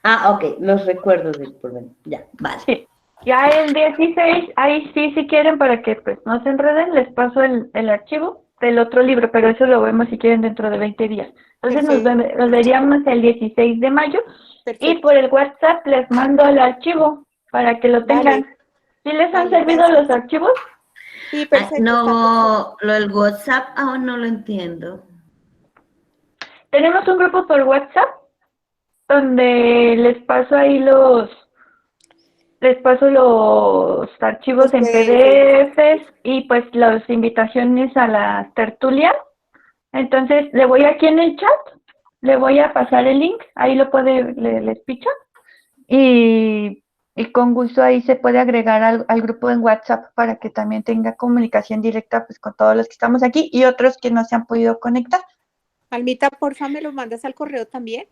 Ah, ok, los recuerdos del porvenir, ya, vale. Sí. Ya el 16, ahí sí, si quieren, para que pues no se enreden, les paso el archivo del otro libro, pero eso lo vemos si quieren dentro de 20 días. Entonces nos veríamos el 16 de mayo. Perfecto. Y por el WhatsApp les mando el archivo para que lo tengan. Vale. ¿Sí les han Vale, servido gracias. los archivos? Sí, perfecto. No, lo del WhatsApp aún no lo entiendo. Tenemos un grupo por WhatsApp donde les paso ahí los archivos en PDFs y pues las invitaciones a la tertulia. Entonces le voy aquí en el chat, le voy a pasar el link, ahí les picha y con gusto ahí se puede agregar al grupo en WhatsApp para que también tenga comunicación directa pues con todos los que estamos aquí y otros que no se han podido conectar. Almita, porfa, ¿me lo mandas al correo también?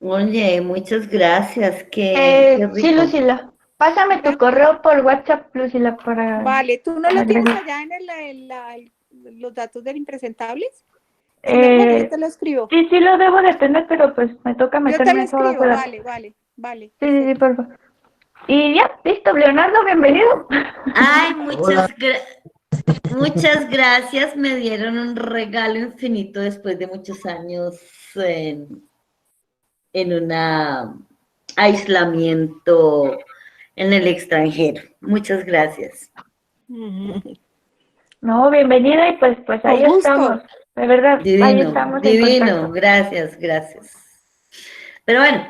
Oye, muchas gracias, qué rico. Sí, Lucila, pásame tu correo por WhatsApp, Lucila, para... Vale, ¿tú no lo tienes allá en los datos del Impresentables? Yo te lo escribo. Sí, lo debo de tener, pero pues me toca meterme en todo. Yo te lo escribo, vale. Sí, por favor. Y ya, listo, Leonardo, bienvenido. Ay, muchas gracias, me dieron un regalo infinito después de muchos años en un aislamiento en el extranjero. Muchas gracias. No, bienvenida y pues ahí estamos. De verdad, ahí estamos. Divino, gracias. Pero bueno,